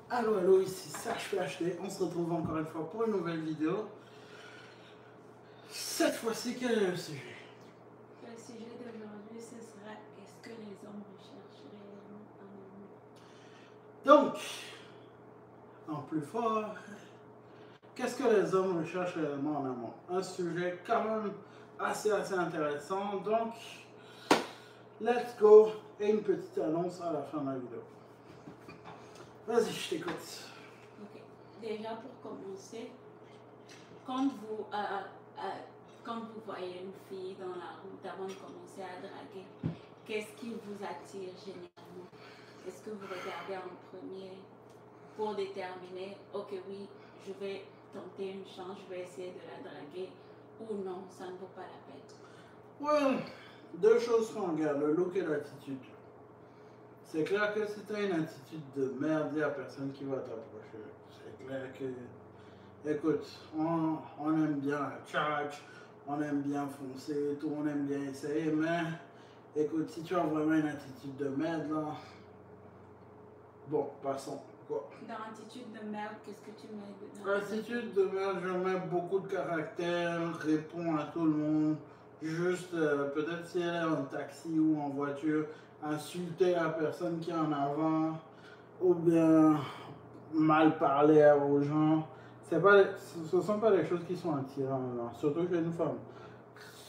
Allô, allô, ici Sage PhD. On se retrouve encore une fois pour une nouvelle vidéo. Cette fois-ci, quel est le sujet? Le sujet d'aujourd'hui, ce sera est-ce que les hommes recherchent réellement un amour? Donc, en plus fort, qu'est-ce que les hommes recherchent réellement en amour? Un sujet quand même assez intéressant. Donc, let's go. Et une petite annonce à la fin de la vidéo. Vas-y, je t'écoute. Ok. Déjà pour commencer, quand vous voyez une fille dans la route avant de commencer à draguer, qu'est-ce qui vous attire généralement? Est-ce que vous regardez en premier pour déterminer, ok oui, je vais tenter une chance, je vais essayer de la draguer, ou non, ça ne vaut pas la peine? Ouais, deux choses qu'on regarde, le look et l'attitude. C'est clair que si tu as une attitude de merde, il n'y a personne qui va t'approcher. C'est clair que, écoute, on aime bien la charge, on aime bien foncer, tout, on aime bien essayer, mais écoute, si tu as vraiment une attitude de merde, là, bon, passons. Quoi. Dans attitude de merde, qu'est-ce que tu mets dedans? Attitude de merde, je mets beaucoup de caractère, réponds à tout le monde. Juste, peut-être si elle est en taxi ou en voiture, insulter la personne qui est en avant, ou bien mal parler aux gens. Ce ne sont pas des choses qui sont attirantes, non. Surtout chez une femme.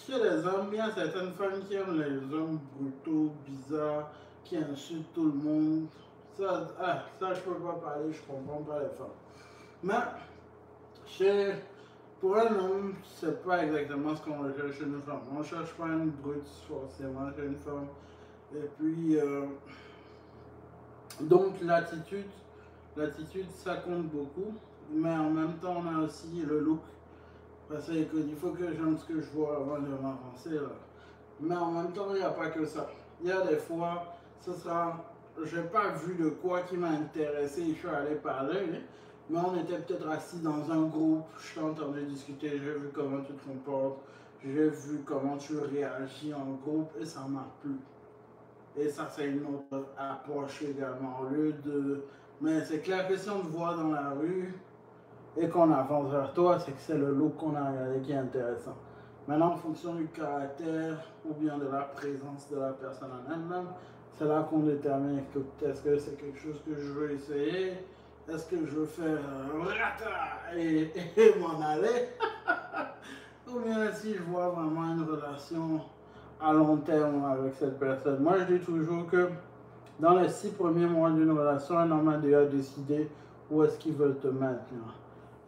Chez les hommes, il y a certaines femmes qui aiment les hommes brutaux, bizarres, qui insultent tout le monde. Ça je peux pas parler, je comprends pas les femmes. Mais pour un homme, c'est pas exactement ce qu'on recherche chez une femme. On ne cherche pas une brute forcément chez une femme. Et puis, donc l'attitude, ça compte beaucoup. Mais en même temps, on a aussi le look. Parce qu'il faut que j'aime ce que je vois avant de m'avancer. Mais en même temps, il n'y a pas que ça. Il y a des fois, je n'ai pas vu de quoi qui m'a intéressé et je suis allé parler. Mais on était peut-être assis dans un groupe, je t'ai entendu discuter, j'ai vu comment tu te comportes, j'ai vu comment tu réagis en groupe et ça m'a plu. Et ça, c'est une autre approche également. Au lieu de. Mais c'est clair que si on te voit dans la rue et qu'on avance vers toi, c'est que c'est le look qu'on a regardé qui est intéressant. Maintenant, en fonction du caractère ou bien de la présence de la personne en elle-même, c'est là qu'on détermine est-ce que c'est quelque chose que je veux essayer, est-ce que je veux faire rata et m'en aller, ou bien si je vois vraiment une relation à long terme avec cette personne. Moi, je dis toujours que dans les 6 premiers mois d'une relation, un homme a déjà décidé où est-ce qu'il veut te mettre.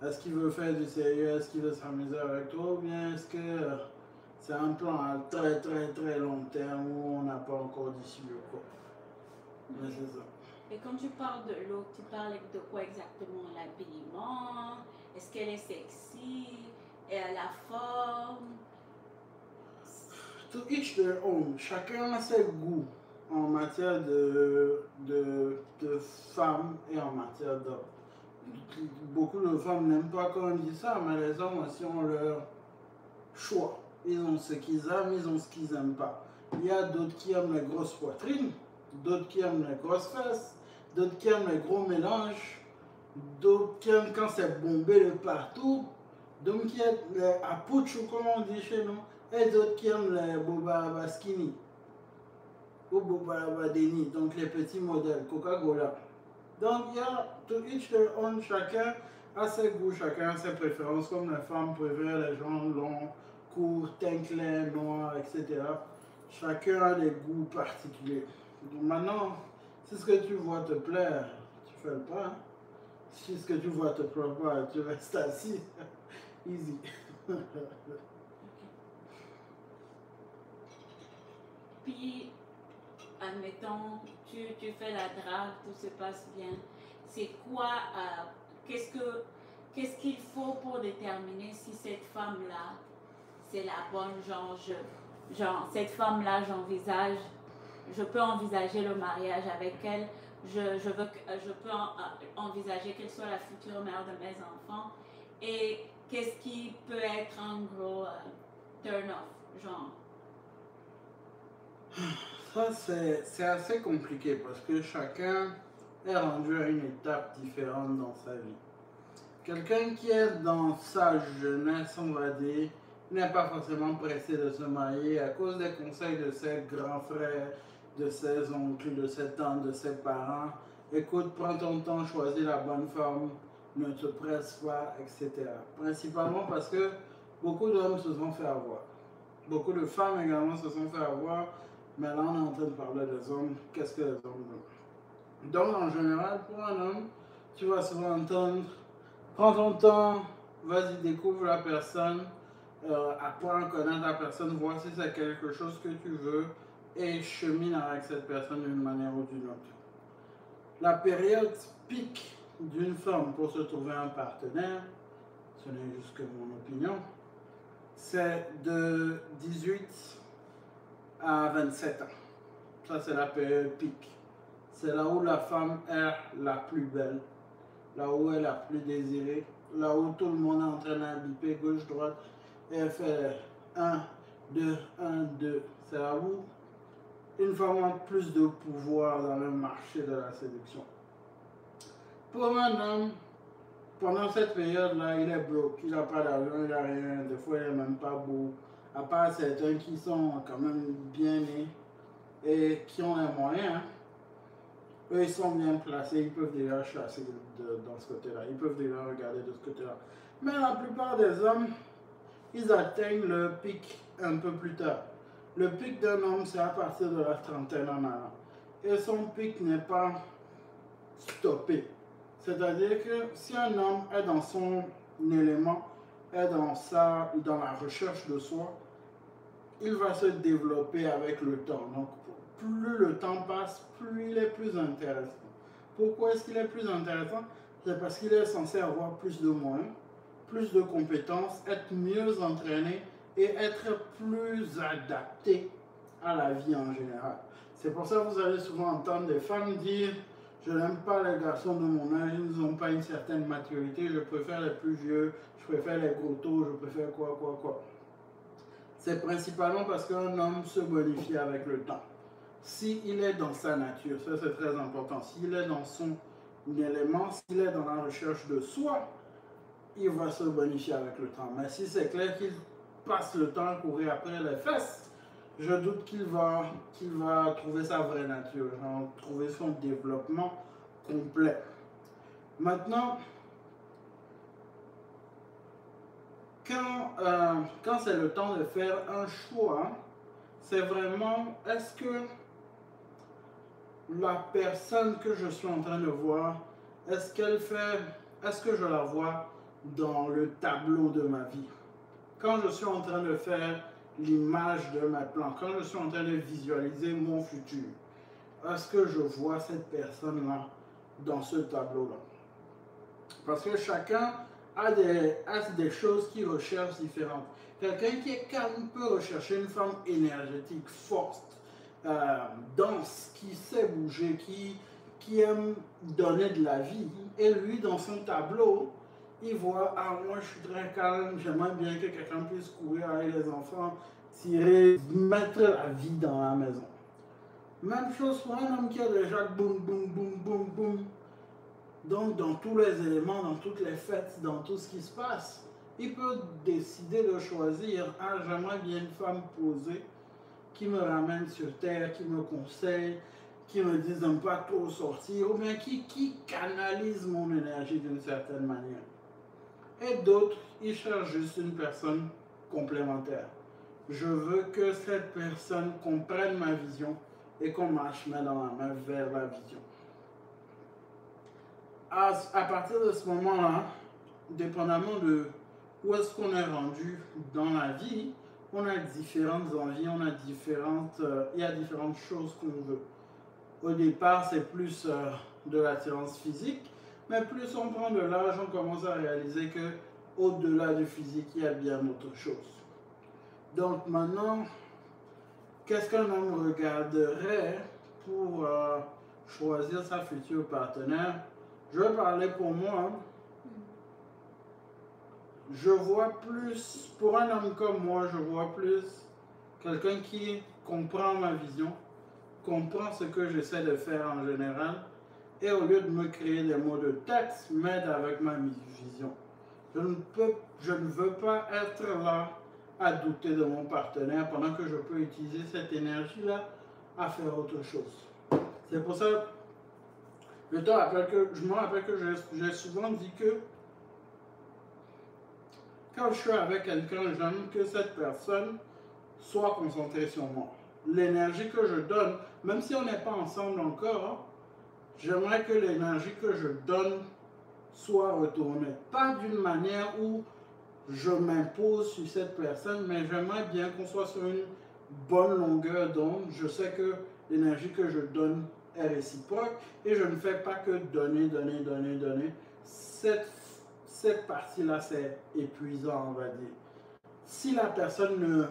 Est-ce qu'il veut faire du sérieux, est-ce qu'il veut s'amuser avec toi, ou bien est-ce que c'est un plan à très long terme où on n'a pas encore d'issue ou quoi. Mais c'est ça. Et quand tu parles de look, tu parles de quoi exactement? L'habillement? Est-ce qu'elle est sexy? Et à la forme? To each their own. Chacun a ses goûts en matière de femmes et en matière d'hommes. Beaucoup de femmes n'aiment pas quand on dit ça, mais les hommes aussi ont leur choix. Ils ont ce qu'ils aiment, ils ont ce qu'ils n'aiment pas. Il y a d'autres qui aiment les grosses poitrines, d'autres qui aiment les grosses fesses, d'autres qui aiment les gros mélanges, d'autres qui aiment quand c'est bombé de partout. Donc il y a les apuchou, comme on dit chez nous, et d'autres qui aiment les boba skinny ou boba deni, donc les petits modèles, Coca-Cola. Donc il y a to each their own, chacun a ses goûts, chacun a ses préférences, comme les femmes préfèrent les gens longs, courts, teint clair, noirs, etc. Chacun a des goûts particuliers. Donc maintenant, si ce que tu vois te plaire, tu fais le pas. Hein? Si ce que tu vois te plaît pas, tu restes assis. Easy. Puis, admettons, tu fais la drague, tout se passe bien. C'est quoi, qu'est-ce qu'il faut pour déterminer si cette femme-là, c'est la bonne, genre cette femme-là, je peux envisager le mariage avec elle, je peux envisager qu'elle soit la future mère de mes enfants. Et qu'est-ce qui peut être un gros turn-off, genre? Ça, c'est assez compliqué parce que chacun est rendu à une étape différente dans sa vie. Quelqu'un qui est dans sa jeunesse, on va dire, n'est pas forcément pressé de se marier à cause des conseils de ses grands frères, de ses oncles, de ses tantes, de ses parents. Écoute, prends ton temps, choisis la bonne femme, ne te presse pas, etc. Principalement parce que beaucoup d'hommes se sont fait avoir. Beaucoup de femmes également se sont fait avoir. Mais là, on est en train de parler des hommes. Qu'est-ce que les hommes veulent? Donc, en général, pour un homme, tu vas souvent entendre: prends ton temps, vas-y, découvre la personne, apprends à connaître la personne, vois si c'est quelque chose que tu veux et chemine avec cette personne d'une manière ou d'une autre. La période pic d'une femme pour se trouver un partenaire, ce n'est juste que mon opinion, c'est de 18 à 27 ans. Ça, c'est la période pic. C'est là où la femme est la plus belle, là où elle est la plus désirée, là où tout le monde est en train d'imbiper gauche-droite et elle fait 1, 2, 1, 2. C'est là où une femme a plus de pouvoir dans le marché de la séduction. Pour un homme, pendant cette période-là, il est broke, il n'a pas d'argent, il n'a rien, des fois il n'est même pas beau, à part certains qui sont quand même bien nés et qui ont les moyens. Eux, ils sont bien placés, ils peuvent déjà chasser dans ce côté-là, ils peuvent déjà regarder de ce côté-là. Mais la plupart des hommes, ils atteignent le pic un peu plus tard. Le pic d'un homme, c'est à partir de la trentaine en allant. Et son pic n'est pas stoppé. C'est-à-dire que si un homme est dans son élément, est dans la recherche de soi, il va se développer avec le temps. Donc, plus le temps passe, plus il est plus intéressant. Pourquoi est-ce qu'il est plus intéressant? C'est parce qu'il est censé avoir plus de moyens, plus de compétences, être mieux entraîné et être plus adapté à la vie en général. C'est pour ça que vous allez souvent entendre des femmes dire: je n'aime pas les garçons de mon âge, ils n'ont pas une certaine maturité, je préfère les plus vieux, je préfère les gros taux, je préfère quoi. C'est principalement parce qu'un homme se bonifie avec le temps. S'il est dans sa nature, ça c'est très important, s'il est dans son élément, s'il est dans la recherche de soi, il va se bonifier avec le temps. Mais si c'est clair qu'il passe le temps à courir après les fesses, je doute qu'il va trouver sa vraie nature, trouver son développement complet. Maintenant, quand c'est le temps de faire un choix, c'est vraiment: est-ce que la personne que je suis en train de voir, est-ce que je la vois dans le tableau de ma vie? Quand je suis en train de faire l'image de mes plans, quand je suis en train de visualiser mon futur, est-ce que je vois cette personne-là dans ce tableau-là? Parce que chacun a des choses qu'il recherche différentes. Quelqu'un qui est calme peut rechercher une femme énergétique, forte, dense, qui sait bouger, qui aime donner de la vie. Et lui, dans son tableau, il voit: ah, moi je suis très calme, j'aimerais bien que quelqu'un puisse courir avec les enfants, tirer, mettre la vie dans la maison. Même chose pour un homme qui a déjà boum, boum, boum, boum, boum. Donc, dans tous les éléments, dans toutes les fêtes, dans tout ce qui se passe, il peut décider de choisir: ah, j'aimerais bien une femme posée, qui me ramène sur terre, qui me conseille, qui me dise de ne pas trop sortir, ou bien qui canalise mon énergie d'une certaine manière. Et d'autres, ils cherchent juste une personne complémentaire. Je veux que cette personne comprenne ma vision et qu'on marche main dans la main vers la vision. À partir de ce moment-là, dépendamment de où est-ce qu'on est rendu dans la vie, on a différentes envies, il y a différentes choses qu'on veut. Au départ, c'est plus de l'attirance physique, mais plus on prend de l'âge, on commence à réaliser que au-delà du physique, il y a bien autre chose. Donc maintenant, qu'est-ce qu'un homme regarderait pour choisir sa future partenaire? Je vais parler pour moi. Je vois plus, pour un homme comme moi, je vois plus quelqu'un qui comprend ma vision, comprend ce que j'essaie de faire en général et au lieu de me créer des mots de texte, m'aide avec ma vision. Je ne veux pas être là à douter de mon partenaire pendant que je peux utiliser cette énergie-là à faire autre chose. C'est pour ça je me rappelle que j'ai souvent dit que quand je suis avec quelqu'un, j'aime que cette personne soit concentrée sur moi. L'énergie que je donne, même si on n'est pas ensemble encore, j'aimerais que l'énergie que je donne soit retournée. Pas d'une manière où je m'impose sur cette personne, mais j'aimerais bien qu'on soit sur une bonne longueur d'onde. Je sais que l'énergie que je donne est réciproque et je ne fais pas que donner, donner, donner, donner. Cette partie-là, c'est épuisant, on va dire. Si la personne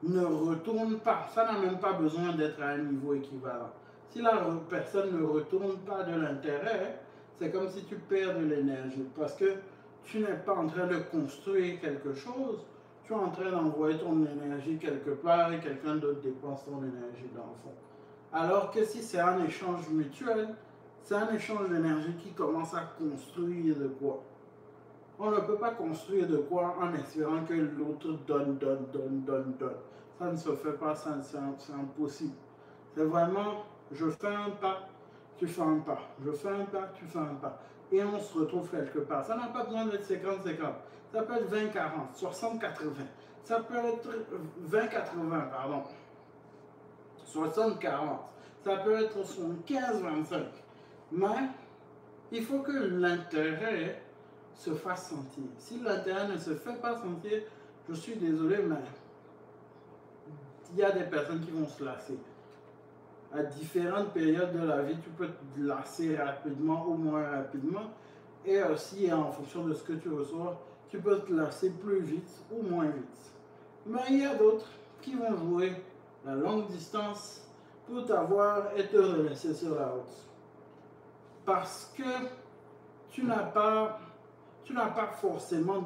ne retourne pas, ça n'a même pas besoin d'être à un niveau équivalent. Si la personne ne retourne pas de l'intérêt, c'est comme si tu perds de l'énergie parce que tu n'es pas en train de construire quelque chose, tu es en train d'envoyer ton énergie quelque part et quelqu'un d'autre dépense ton énergie dans le fond. Alors que si c'est un échange mutuel, c'est un échange d'énergie qui commence à construire de quoi. On ne peut pas construire de quoi en espérant que l'autre donne. Ça ne se fait pas, c'est impossible. C'est vraiment, je fais un pas, tu fais un pas. Je fais un pas, tu fais un pas. Et on se retrouve quelque part. Ça n'a pas besoin d'être 50-50. Ça peut être 20-40, 60-80. Ça peut être 20-80, pardon. 60-40. Ça peut être 15-25. Mais il faut que l'intérêt se fasse sentir. Si l'intérêt ne se fait pas sentir, je suis désolé, mais il y a des personnes qui vont se lasser. À différentes périodes de la vie, tu peux te lasser rapidement ou moins rapidement. Et aussi, en fonction de ce que tu reçois, tu peux te lasser plus vite ou moins vite. Mais il y a d'autres qui vont jouer la longue distance pour t'avoir et te laisser sur la route. Parce que tu n'as pas forcément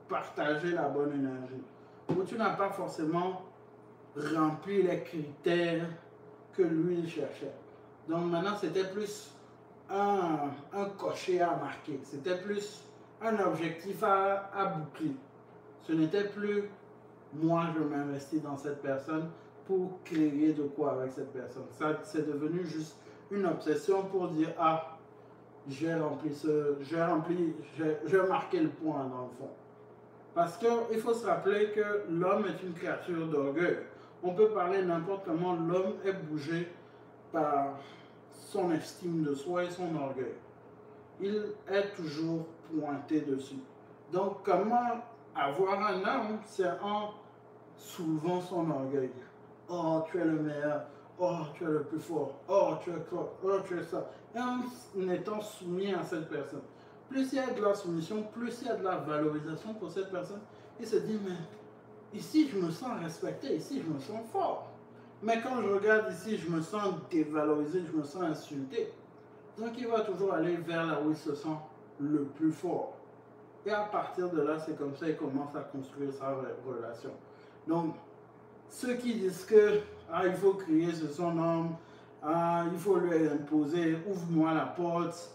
partagé la bonne énergie. Ou tu n'as pas forcément rempli les critères que lui cherchait. Donc maintenant, c'était plus un cocher à marquer. C'était plus un objectif à boucler. Ce n'était plus moi, je m'investis dans cette personne pour créer de quoi avec cette personne. Ça, c'est devenu juste une obsession pour dire, ah, j'ai marqué le point dans le fond. Parce qu'il faut se rappeler que l'homme est une créature d'orgueil. On peut parler n'importe comment, l'homme est bougé par son estime de soi et son orgueil. Il est toujours pointé dessus. Donc, comment avoir un homme, c'est en soulevant son orgueil. Oh, tu es le meilleur. Oh, tu es le plus fort. Oh, tu es quoi? Oh, tu es ça. Et en étant soumis à cette personne. Plus il y a de la soumission, plus il y a de la valorisation pour cette personne. Il se dit, mais ici, je me sens respecté. Ici, je me sens fort. Mais quand je regarde ici, je me sens dévalorisé, je me sens insulté. Donc, il va toujours aller vers là où il se sent le plus fort. Et à partir de là, c'est comme ça qu'il commence à construire sa relation. Donc, ceux qui disent que il faut crier sur son homme, il faut lui imposer, ouvre-moi la porte,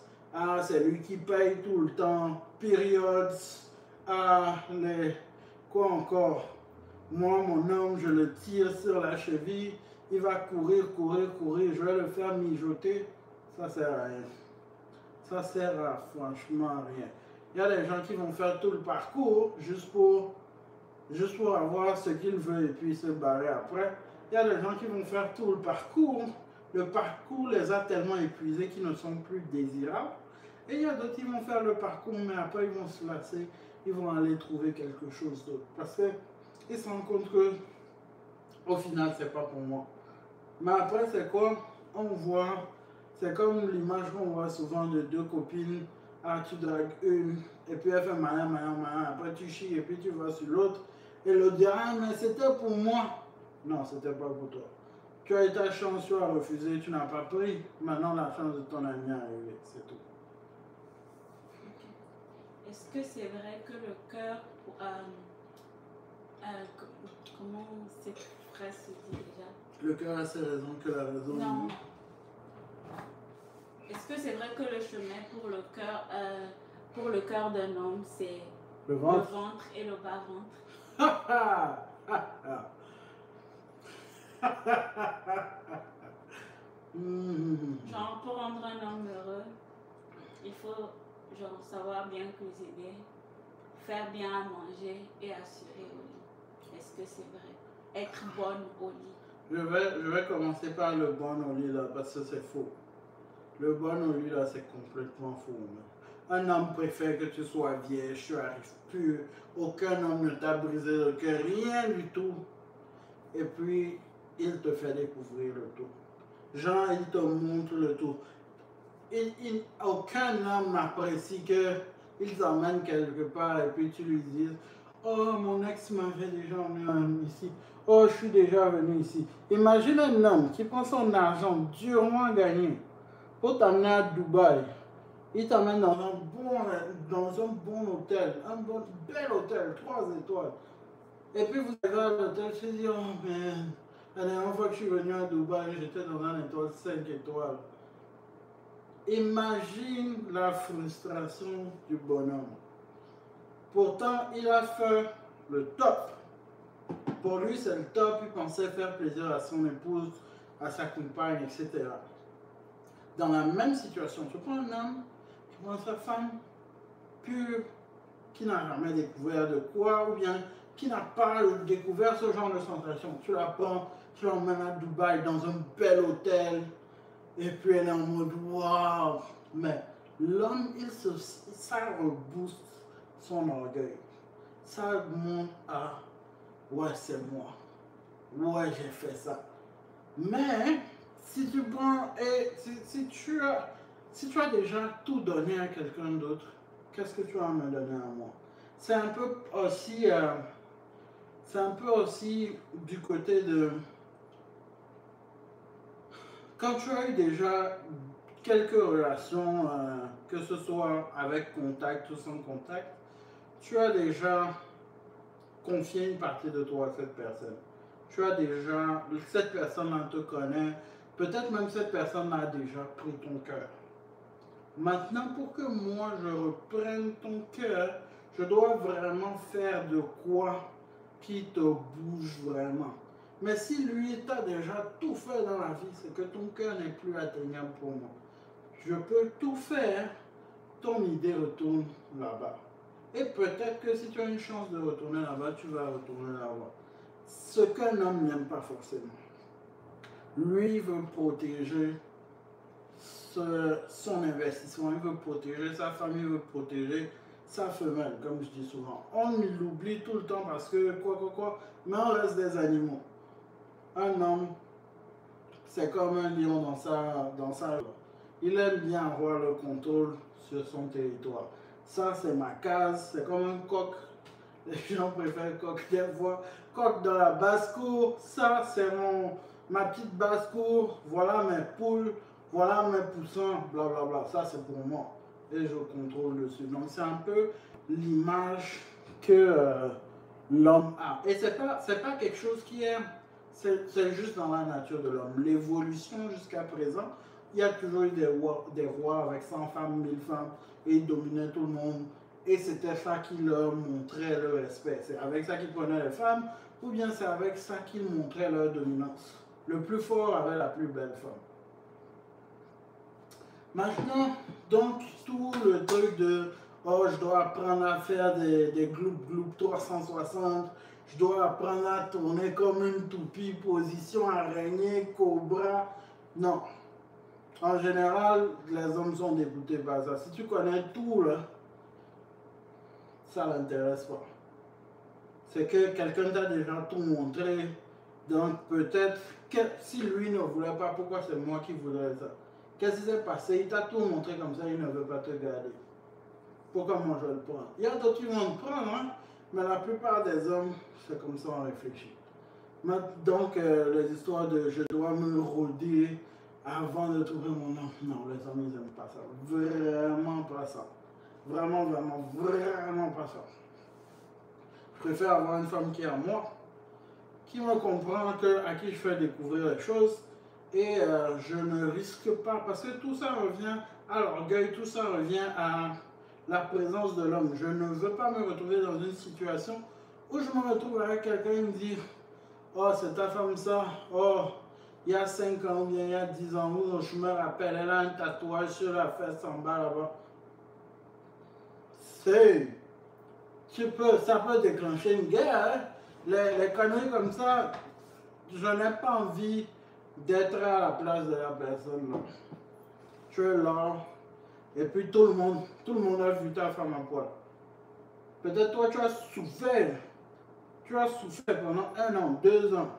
c'est lui qui paye tout le temps, période, quoi encore, moi mon homme je le tire sur la cheville, il va courir, je vais le faire mijoter, ça sert à rien. Ça sert à franchement rien. Il y a des gens qui vont faire tout le parcours juste pour avoir ce qu'ils veulent et puis se barrer après. Il y a des gens qui vont faire tout le parcours. Le parcours les a tellement épuisés qu'ils ne sont plus désirables. Et il y a d'autres qui vont faire le parcours, mais après ils vont se lasser. Ils vont aller trouver quelque chose d'autre. Parce qu'ils se rendent compte que, au final, c'est pas pour moi. Mais après, c'est quoi? On voit, c'est comme l'image qu'on voit souvent de deux copines. Tu dragues une, et puis elle fait malin. Après tu chies, et puis tu vas sur l'autre. Et l'autre dit, mais c'était pour moi. Non, c'était pas pour toi. Tu as eu ta chance, tu as refusé, tu n'as pas pris. Maintenant, la chance de ton ami est arrivée, c'est tout. Okay. Est-ce que c'est vrai que le cœur, comment cette phrase se dit déjà? Le cœur a ses raisons que la raison. Non. que le chemin pour le cœur d'un homme, c'est Le le ventre. ventre et le bas-ventre. Genre, pour rendre un homme heureux, il faut genre savoir bien cuisiner, faire bien à manger et assurer au lit. Est-ce que c'est vrai? Être bonne au lit. Je vais commencer par le bon au lit là, parce que c'est faux. Le bon au lit là, c'est complètement faux. Un homme préfère que tu sois vierge, tu arrives pur, aucun homme ne t'a brisé le cœur, rien du tout. Et puis, il te fait découvrir le tout. Genre, il te montre le tout. Aucun homme n'apprécie qu'il t'emmène quelque part et puis tu lui dises, oh, mon ex m'avait déjà emmené ici. Oh, je suis déjà venu ici. Imagine un homme qui prend son argent durement gagné pour t'amener à Dubaï. Il t'emmène dans un bon hôtel, bel hôtel, 3 étoiles. Et puis vous arrivez à l'hôtel, tu te dis, oh man, la dernière fois que je suis venu à Dubaï, j'étais dans un étoile 5 étoiles. Imagine la frustration du bonhomme. Pourtant, il a fait le top. Pour lui, c'est le top. Il pensait faire plaisir à son épouse, à sa compagne, etc. Dans la même situation, tu prends un homme, tu prends sa femme pure, qui n'a jamais découvert de quoi, ou bien qui n'a pas découvert ce genre de sensation. Tu la prends, tu l'emmènes à Dubaï dans un bel hôtel, et puis elle est en mode waouh. Mais l'homme, ça rebooste son orgueil. Ça montre à ouais, c'est moi. Ouais, j'ai fait ça. Mais si tu prends et si tu as déjà tout donné à quelqu'un d'autre, qu'est-ce que tu vas me donner à moi? C'est un peu aussi du côté de quand tu as eu déjà quelques relations, que ce soit avec contact ou sans contact, tu as déjà confié une partie de toi à cette personne. Cette personne te connaît, peut-être même cette personne a déjà pris ton cœur. Maintenant, pour que moi je reprenne ton cœur, je dois vraiment faire de quoi qui te bouge vraiment. Mais si lui t'a déjà tout fait dans la vie, c'est que ton cœur n'est plus atteignable pour moi. Je peux tout faire, ton idée retourne là-bas. Et peut-être que si tu as une chance de retourner là-bas, tu vas retourner là-bas. Ce qu'un homme n'aime pas forcément. Lui veut protéger son investissement, il veut protéger sa famille, il veut protéger sa femelle, comme je dis souvent. On l'oublie tout le temps parce que quoi, mais on reste des animaux. Un homme, c'est comme un lion dans sa. Il aime bien avoir le contrôle sur son territoire. Ça, c'est ma case, c'est comme un coq. Les gens préfèrent coq des fois. Coq dans la basse-cour, ça, c'est ma petite basse-cour. Voilà mes poules, voilà mes poussins, blablabla. Ça, c'est pour moi. Et je contrôle dessus. Donc, c'est un peu l'image que l'homme a. Et c'est pas quelque chose qui est. C'est juste dans la nature de l'homme. L'évolution jusqu'à présent, il y a toujours eu des rois avec 100 femmes, 1000 femmes, et ils dominaient tout le monde. Et c'était ça qui leur montrait le respect. C'est avec ça qu'ils prenaient les femmes, ou bien c'est avec ça qu'ils montraient leur dominance. Le plus fort avait la plus belle femme. Maintenant, donc, tout le truc de oh, je dois apprendre à faire des gloup 360, je dois apprendre à tourner comme une toupie, position araignée, cobra. Non. En général, les hommes sont dégoûtés par ça. Si tu connais tout, là, ça ne l'intéresse pas. C'est que quelqu'un t'a déjà tout montré. Donc peut-être que si lui ne voulait pas, pourquoi c'est moi qui voudrais ça? Qu'est-ce qui s'est passé? Il t'a tout montré comme ça, il ne veut pas te garder. Pourquoi moi je le prends? Il y a d'autres qui vont le prendre, hein? Mais la plupart des hommes, c'est comme ça on réfléchit. Donc les histoires de je dois me rôder avant de trouver mon homme. Non, les hommes ils n'aiment pas ça. Vraiment pas ça. Vraiment pas ça. Je préfère avoir une femme qui est à moi, qui me comprend, à qui je fais découvrir les choses, et je ne risque pas, parce que tout ça revient à l'orgueil, tout ça revient à la présence de l'homme. Je ne veux pas me retrouver dans une situation où je me retrouve avec quelqu'un qui me dit, oh, c'est ta femme ça, oh, il y a 5 ans ou bien il y a 10 ans, où je me rappelle, elle a un tatouage sur la fesse en bas là-bas. Ça peut déclencher une guerre. Hein? Les conneries comme ça, je n'ai pas envie d'être à la place de la personne. Là. Tu es là, et puis tout le monde a vu ta femme en poil. Peut-être toi, tu as souffert pendant 1 an, 2 ans,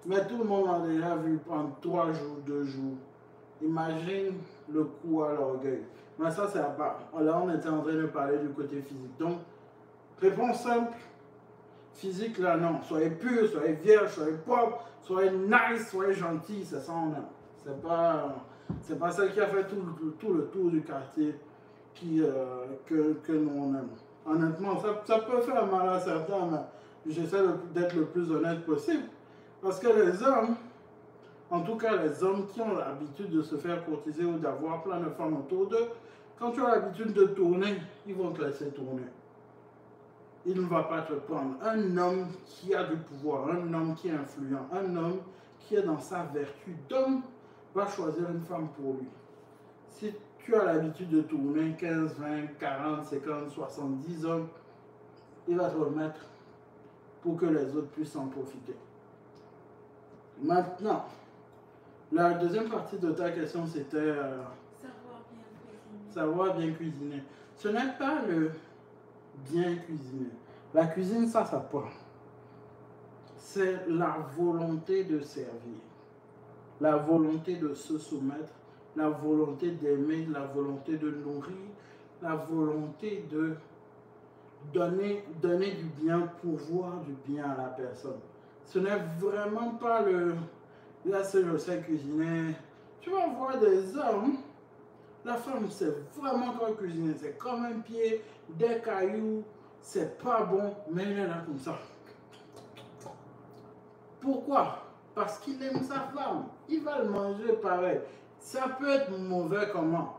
mais tout le monde a déjà vu pendant 3 jours, 2 jours. Imagine le coup à l'orgueil. Mais ça, c'est à part. Là, on était en train de parler du côté physique. Donc, réponse simple, physique là, non. Soyez pur, soyez vierge, soyez propre, soyez nice, soyez gentil, c'est ça on aime. C'est pas celle qui a fait tout le tour du quartier que nous on aime. Honnêtement, ça peut faire mal à certains, mais j'essaie d'être le plus honnête possible. Parce que les hommes, en tout cas les hommes qui ont l'habitude de se faire courtiser ou d'avoir plein de femmes autour d'eux, quand tu as l'habitude de tourner, ils vont te laisser tourner. Il ne va pas te prendre. Un homme qui a du pouvoir, un homme qui est influent, un homme qui est dans sa vertu d'homme, va choisir une femme pour lui. Si tu as l'habitude de tourner 15, 20, 40, 50, 70 hommes, il va te remettre pour que les autres puissent en profiter. Maintenant, la deuxième partie de ta question, c'était savoir bien cuisiner. Ce n'est pas le bien cuisiner. La cuisine, ça part. C'est la volonté de servir, la volonté de se soumettre, la volonté d'aimer, la volonté de nourrir, la volonté de donner du bien, pourvoir du bien à la personne. Ce n'est vraiment pas le « là, je sais cuisiner ». Tu vas voir des hommes, la femme sait vraiment quoi cuisiner. C'est comme un pied, des cailloux, c'est pas bon, mais il est là comme ça. Pourquoi? Parce qu'il aime sa femme. Il va le manger pareil. Ça peut être mauvais comment?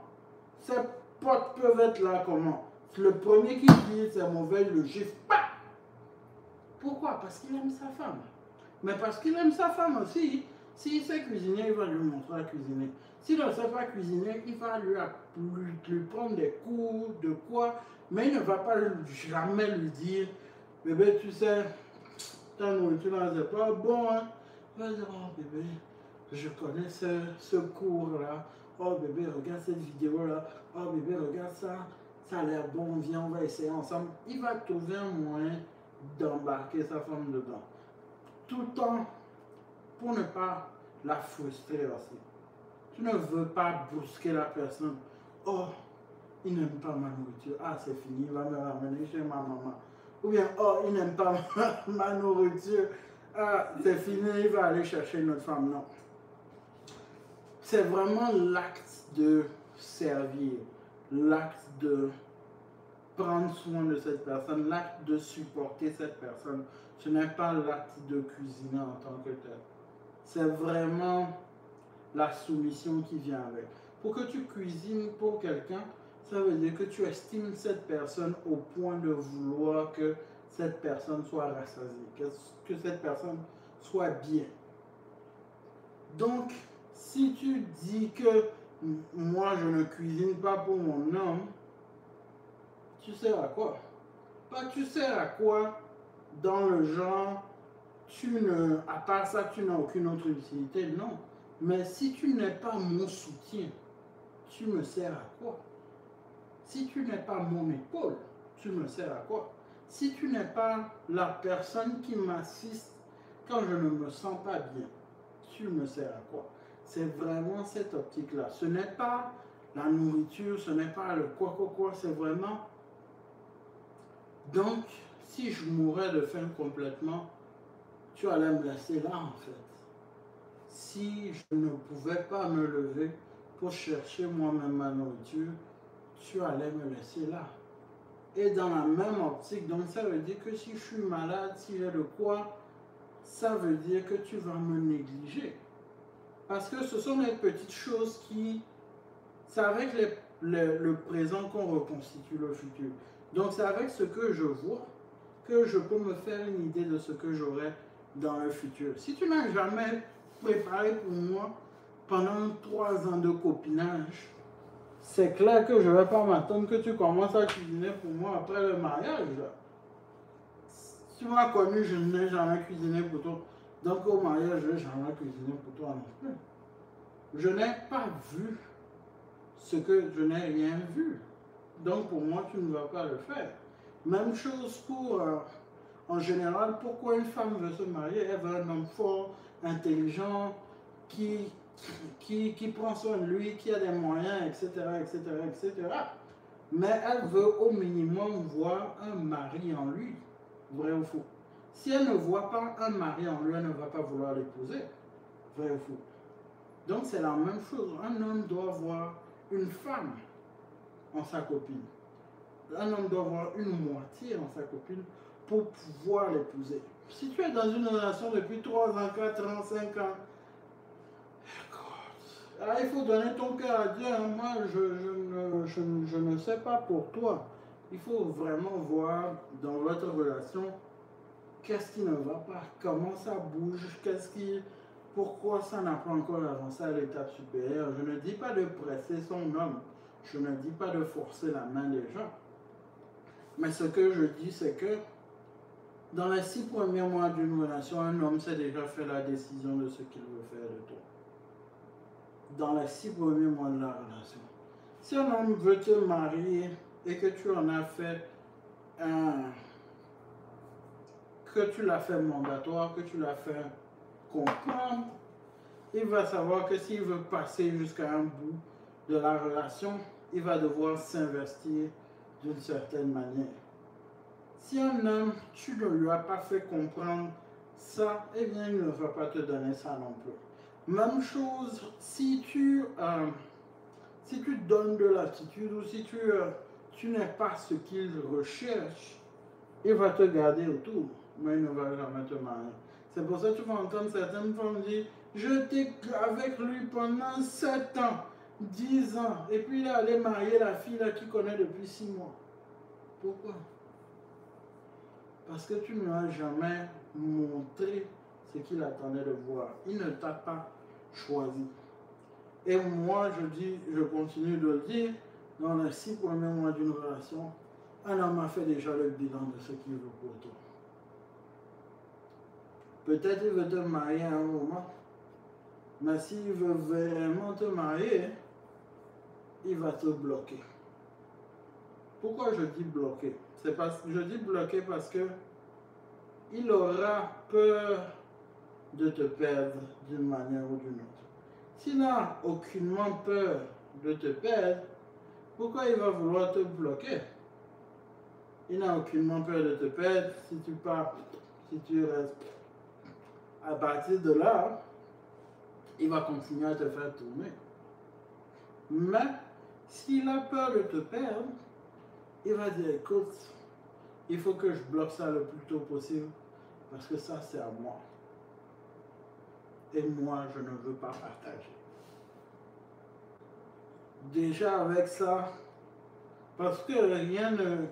Ses potes peuvent être là comment? Le premier qui dit c'est mauvais, il le gifle. Pourquoi? Parce qu'il aime sa femme. Mais parce qu'il aime sa femme aussi. S'il sait cuisiner, il va lui montrer à cuisiner. S'il ne sait pas cuisiner, il va lui prendre des cours de quoi, mais il ne va pas jamais lui dire, bébé, tu sais, ta nourriture là, c'est pas bon, hein. Il va dire, oh bébé, je connais ce cours-là. Oh bébé, regarde cette vidéo-là. Oh bébé, regarde ça. Ça a l'air bon, viens, on va essayer ensemble. Il va trouver un moyen d'embarquer sa femme dedans. Tout le temps, pour ne pas la frustrer aussi. Tu ne veux pas brusquer la personne. Oh, il n'aime pas ma nourriture. Ah, c'est fini, il va me ramener chez ma maman. Ou bien, oh, il n'aime pas ma nourriture. Ah, c'est fini, il va aller chercher une autre femme. Non. C'est vraiment l'acte de servir, l'acte de prendre soin de cette personne, l'acte de supporter cette personne. Ce n'est pas l'acte de cuisiner en tant que tel. C'est vraiment la soumission qui vient avec. Pour que tu cuisines pour quelqu'un, ça veut dire que tu estimes cette personne au point de vouloir que cette personne soit rassasiée, que cette personne soit bien. Donc, si tu dis que moi je ne cuisine pas pour mon homme, tu sers à quoi? Pas tu sers à quoi dans le genre, à part ça, tu n'as aucune autre utilité, non. Mais si tu n'es pas mon soutien, tu me sers à quoi? Si tu n'es pas mon épaule, tu me sers à quoi? Si tu n'es pas la personne qui m'assiste quand je ne me sens pas bien, tu me sers à quoi? C'est vraiment cette optique-là. Ce n'est pas la nourriture, ce n'est pas le quoi, c'est vraiment... Donc, si je mourais de faim complètement, tu allais me laisser là en fait. Si je ne pouvais pas me lever pour chercher moi-même ma nourriture, tu allais me laisser là. Et dans la même optique, donc ça veut dire que si je suis malade, si j'ai de quoi, ça veut dire que tu vas me négliger. Parce que ce sont les petites choses qui... C'est avec le présent qu'on reconstitue le futur. Donc c'est avec ce que je vois que je peux me faire une idée de ce que j'aurai dans le futur. Si tu n'as jamais préparé pour moi pendant 3 ans de copinage, c'est clair que je ne vais pas m'attendre que tu commences à cuisiner pour moi après le mariage. Si tu m'as connu, je n'ai jamais cuisiné pour toi. Donc au mariage, je n'ai jamais cuisiné pour toi non plus. Je n'ai pas vu ce que je n'ai rien vu. Donc pour moi, tu ne vas pas le faire. Même chose pour, en général, pourquoi une femme veut se marier? Elle veut un homme fort, intelligent, qui prend soin de lui, qui a des moyens, etc., etc., etc. Mais elle veut au minimum voir un mari en lui. Vrai ou faux? Si elle ne voit pas un mari en lui, elle ne va pas vouloir l'épouser. Vrai ou faux? Donc c'est la même chose. Un homme doit voir une femme en sa copine. Un homme doit avoir une moitié en sa copine pour pouvoir l'épouser. Si tu es dans une relation depuis 3 ans, 4 ans, 5 ans, il faut donner ton cœur à Dieu. Moi, je ne sais pas pour toi. Il faut vraiment voir dans votre relation qu'est-ce qui ne va pas, comment ça bouge, pourquoi ça n'a pas encore avancé à l'étape supérieure. Je ne dis pas de presser son homme. Je ne dis pas de forcer la main des gens. Mais ce que je dis, c'est que dans les 6 premiers mois d'une relation, un homme s'est déjà fait la décision de ce qu'il veut faire de toi. Dans les 6 premiers mois de la relation. Si un homme veut te marier et que tu en as fait que tu l'as fait mandatoire, que tu l'as fait comprendre, il va savoir que s'il veut passer jusqu'à un bout de la relation, il va devoir s'investir d'une certaine manière. Si un homme, tu ne lui as pas fait comprendre ça, eh bien, il ne va pas te donner ça non plus. Même chose, si tu donnes de l'attitude ou si tu n'es pas ce qu'il recherche, il va te garder autour, mais il ne va jamais te marier. C'est pour ça que tu vas entendre certaines femmes dire « Je t'ai avec lui pendant 7 ans, 10 ans, et puis il est allé marier la fille là qu'il connaît depuis 6 mois. » Pourquoi? Parce que tu ne lui as jamais montré ce qu'il attendait de voir. Il ne t'a pas choisi. Et moi, je continue de le dire, dans les 6 premiers mois d'une relation, un homme a fait déjà le bilan de ce qu'il veut pour toi. Peut-être il veut te marier à un moment, mais s'il veut vraiment te marier, il va te bloquer. Pourquoi je dis bloquer? Je dis bloquer parce que il aura peur de te perdre d'une manière ou d'une autre. S'il n'a aucunement peur de te perdre, pourquoi il va vouloir te bloquer? Il n'a aucunement peur de te perdre si tu pars, si tu restes. À partir de là, il va continuer à te faire tourner. Mais s'il a peur de te perdre, il va dire, écoute, il faut que je bloque ça le plus tôt possible parce que ça, c'est à moi. Et moi, je ne veux pas partager. Déjà avec ça, parce que rien ne...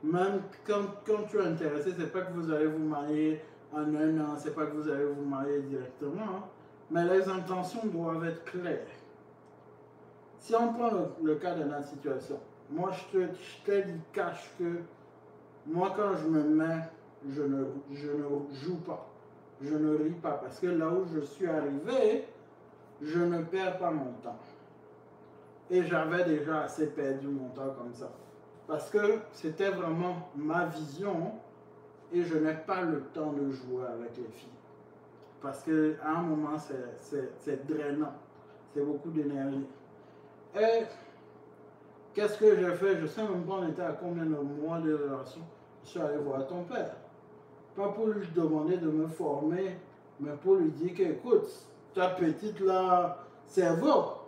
Même quand tu es intéressé, c'est pas que vous allez vous marier en 1 an, c'est pas que vous allez vous marier directement, hein, mais les intentions doivent être claires. Si on prend le cas de notre situation, moi je t'ai dit cache que moi quand je me mets, je ne joue pas, je ne ris pas, parce que là où je suis arrivé, je ne perds pas mon temps. Et j'avais déjà assez perdu mon temps comme ça. Parce que c'était vraiment ma vision et je n'ai pas le temps de jouer avec les filles. Parce qu'à un moment, c'est drainant. C'est beaucoup d'énergie. Et qu'est-ce que j'ai fait? Je sais même pas on était à combien de mois de relation. Je suis allé voir ton père. Pas pour lui demander de me former, mais pour lui dire qu'écoute, ta petite là, cerveau.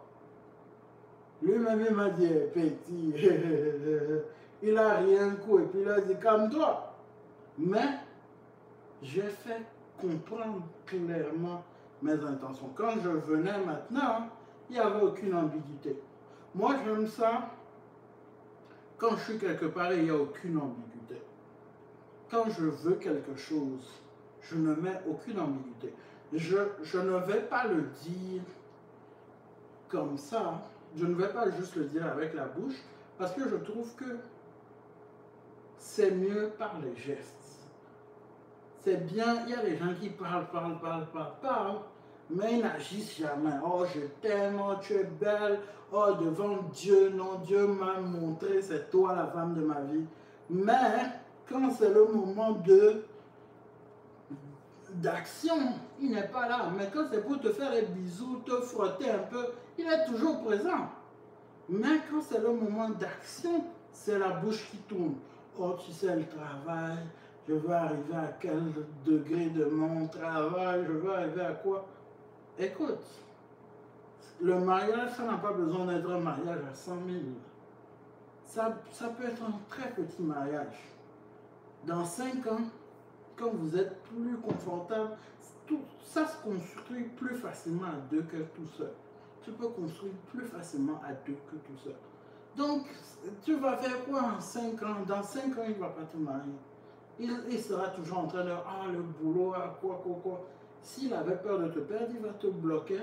Lui-même, il m'a dit, petit, il n'a rien coup, et puis il a dit, calme-toi. Mais j'ai fait comprendre clairement mes intentions. Quand je venais maintenant, il n'y avait aucune ambiguïté. Moi, j'aime ça. Quand je suis quelque part, il n'y a aucune ambiguïté. Quand je veux quelque chose, je ne mets aucune ambiguïté. Je ne vais pas le dire comme ça. Je ne vais pas juste le dire avec la bouche, parce que je trouve que c'est mieux par les gestes. C'est bien, il y a des gens qui parlent, mais ils n'agissent jamais. Oh, je t'aime, oh, tu es belle, oh, devant Dieu, non, Dieu m'a montré, c'est toi la femme de ma vie. Mais quand c'est le moment d'action, il n'est pas là. Mais quand c'est pour te faire des bisous, te frotter un peu, il est toujours présent. Mais quand c'est le moment d'action, c'est la bouche qui tourne. Oh, tu sais, le travail, je veux arriver à quel degré de mon travail, je veux arriver à quoi? Écoute, le mariage, ça n'a pas besoin d'être un mariage à 100 000. Ça peut être un très petit mariage. Dans 5 ans, quand vous êtes plus confortable, tout ça se construit plus facilement à deux que tout seul. Tu peux construire plus facilement à deux que tout seul. Donc, tu vas faire quoi en 5 ans? Dans 5 ans, il ne va pas te marier. Il sera toujours en train de le boulot, quoi. S'il avait peur de te perdre, il va te bloquer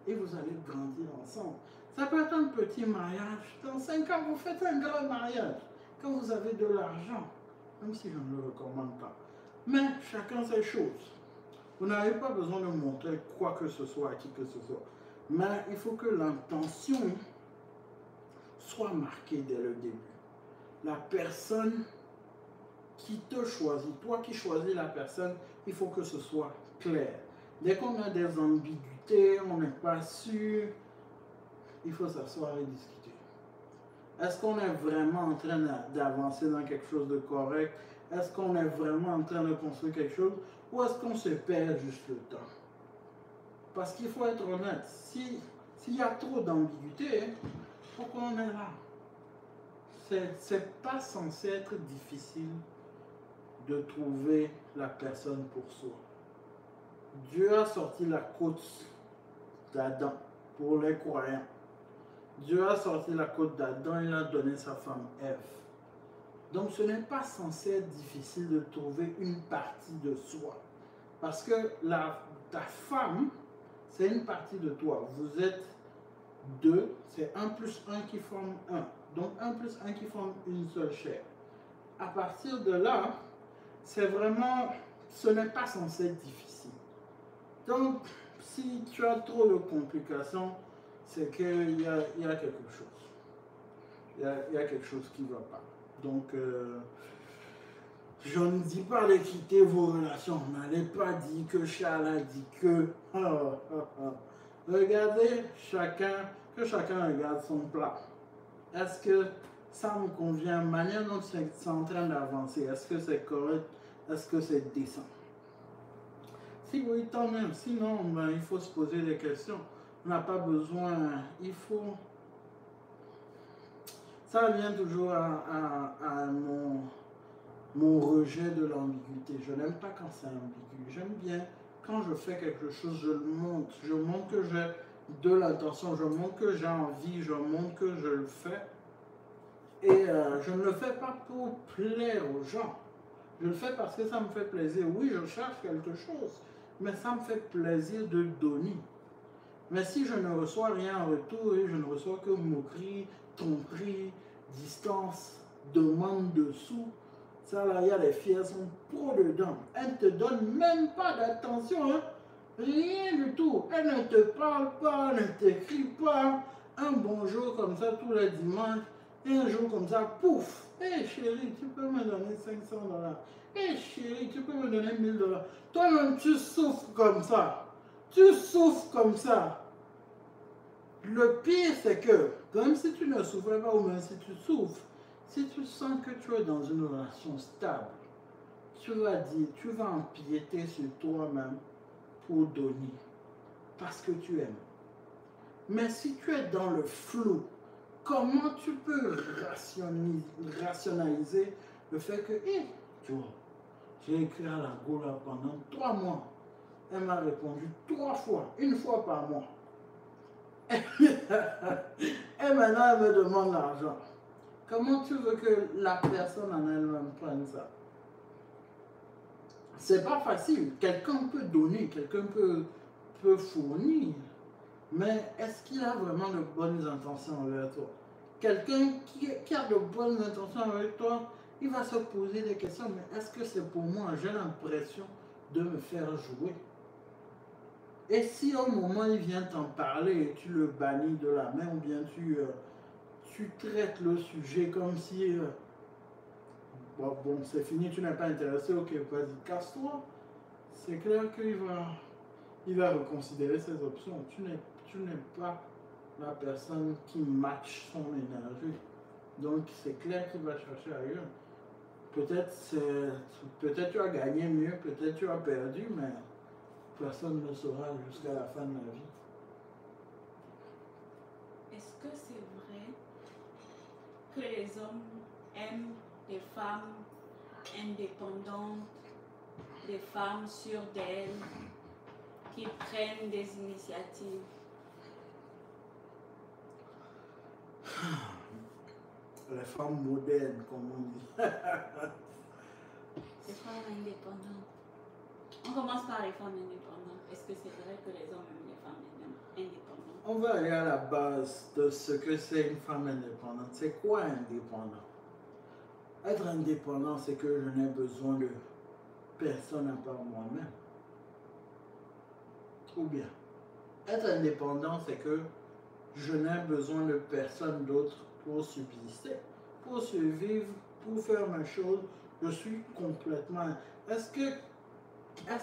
et vous allez grandir ensemble. Ça peut être un petit mariage. Dans 5 ans, vous faites un grand mariage. Quand vous avez de l'argent, même si je ne le recommande pas. Mais chacun ses choses. Vous n'avez pas besoin de montrer quoi que ce soit à qui que ce soit. Mais il faut que l'intention soit marquée dès le début. La personne qui te choisit, toi qui choisis la personne, il faut que ce soit clair. Dès qu'on a des ambiguïtés, on n'est pas sûr, il faut s'asseoir et discuter. Est-ce qu'on est vraiment en train d'avancer dans quelque chose de correct? Est-ce qu'on est vraiment en train de construire quelque chose? Ou est-ce qu'on se perd juste le temps? Parce qu'il faut être honnête, s'il y a trop d'ambiguïté, pourquoi on est là? C'est pas censé être difficile de trouver la personne pour soi. Dieu a sorti la côte d'Adam pour les croyants. Dieu a sorti la côte d'Adam, il a donné sa femme Ève. Donc ce n'est pas censé être difficile de trouver une partie de soi. Parce que ta femme, c'est une partie de toi. Vous êtes deux, c'est 1 plus 1 qui forme 1. Donc 1 plus 1 qui forme une seule chair. À partir de là, c'est vraiment, ce n'est pas censé être difficile. Donc, si tu as trop de complications, c'est qu'il y a quelque chose. Il y a quelque chose qui ne va pas. Donc, je ne dis pas de quitter vos relations. N'allez pas dire que Charles a dit que... Regardez que chacun regarde son plat. Est-ce que ça me convient? La manière dont c'est en train d'avancer, est-ce que c'est correct? Est-ce que c'est décent? Si oui, tant mieux. Sinon, il faut se poser des questions. On n'a pas besoin... Il faut... Ça vient toujours à mon rejet de l'ambiguïté. Je n'aime pas quand c'est ambigu. J'aime bien quand je fais quelque chose, je le montre. Je montre que j'ai de l'intention, je montre que j'ai envie, je montre que je le fais. Et je ne le fais pas pour plaire aux gens. Je le fais parce que ça me fait plaisir. Oui, je cherche quelque chose, mais ça me fait plaisir de donner. Mais si je ne reçois rien en retour et je ne reçois que moquerie, tromperie, distance, demande de sous, ça là, il y a les filles, elles sont pro dedans. Elles ne te donnent même pas d'attention, hein? Rien du tout. Elles ne te parlent pas, ne t'écrivent pas. Un bonjour comme ça tous les dimanches, et un jour comme ça, pouf! Hé chérie, tu peux me donner 500 $. Hé chérie, tu peux me donner 1000 $. Toi-même, tu souffres comme ça. Tu souffres comme ça. Le pire, c'est que, comme si tu ne souffrais pas, ou même si tu souffres, si tu sens que tu es dans une relation stable, tu vas empiéter sur toi-même pour donner, parce que tu aimes. Mais si tu es dans le flou, comment tu peux rationaliser le fait que, tu vois, j'ai écrit à la Gola pendant 3 mois. Elle m'a répondu 3 fois, une fois par mois. Et maintenant, elle me demande l'argent. Comment tu veux que la personne en elle-même prenne ça? C'est pas facile. Quelqu'un peut donner, quelqu'un peut fournir. Mais est-ce qu'il a vraiment de bonnes intentions envers toi? Quelqu'un qui a de bonnes intentions avec toi, il va se poser des questions. Mais est-ce que c'est pour moi? J'ai l'impression de me faire jouer. Et si au moment il vient t'en parler et tu le bannis de la main ou bien tu traites le sujet comme si bon c'est fini, tu n'es pas intéressé, ok, vas-y, casse-toi. C'est clair il va reconsidérer ses options. Tu n'es pas la personne qui match son énergie. Donc c'est clair qu'il va chercher ailleurs. Peut-être tu as gagné mieux, peut-être tu as perdu, mais personne ne saura jusqu'à la fin de la vie. Est-ce que c'est vrai que les hommes aiment les femmes indépendantes, des femmes sûres d'elles, qui prennent des initiatives? Les femmes modernes, comme on dit. Les femmes indépendantes. On commence par les femmes indépendantes. Est-ce que c'est vrai que les hommes aiment les femmes indépendantes? On va aller à la base de ce que c'est une femme indépendante. C'est quoi indépendant? Être indépendant, c'est que je n'ai besoin de personne à part moi-même. Ou bien, être indépendant, c'est que je n'ai besoin de personne d'autre pour subsister, pour survivre, pour faire mes choses. Je suis complètement... Est-ce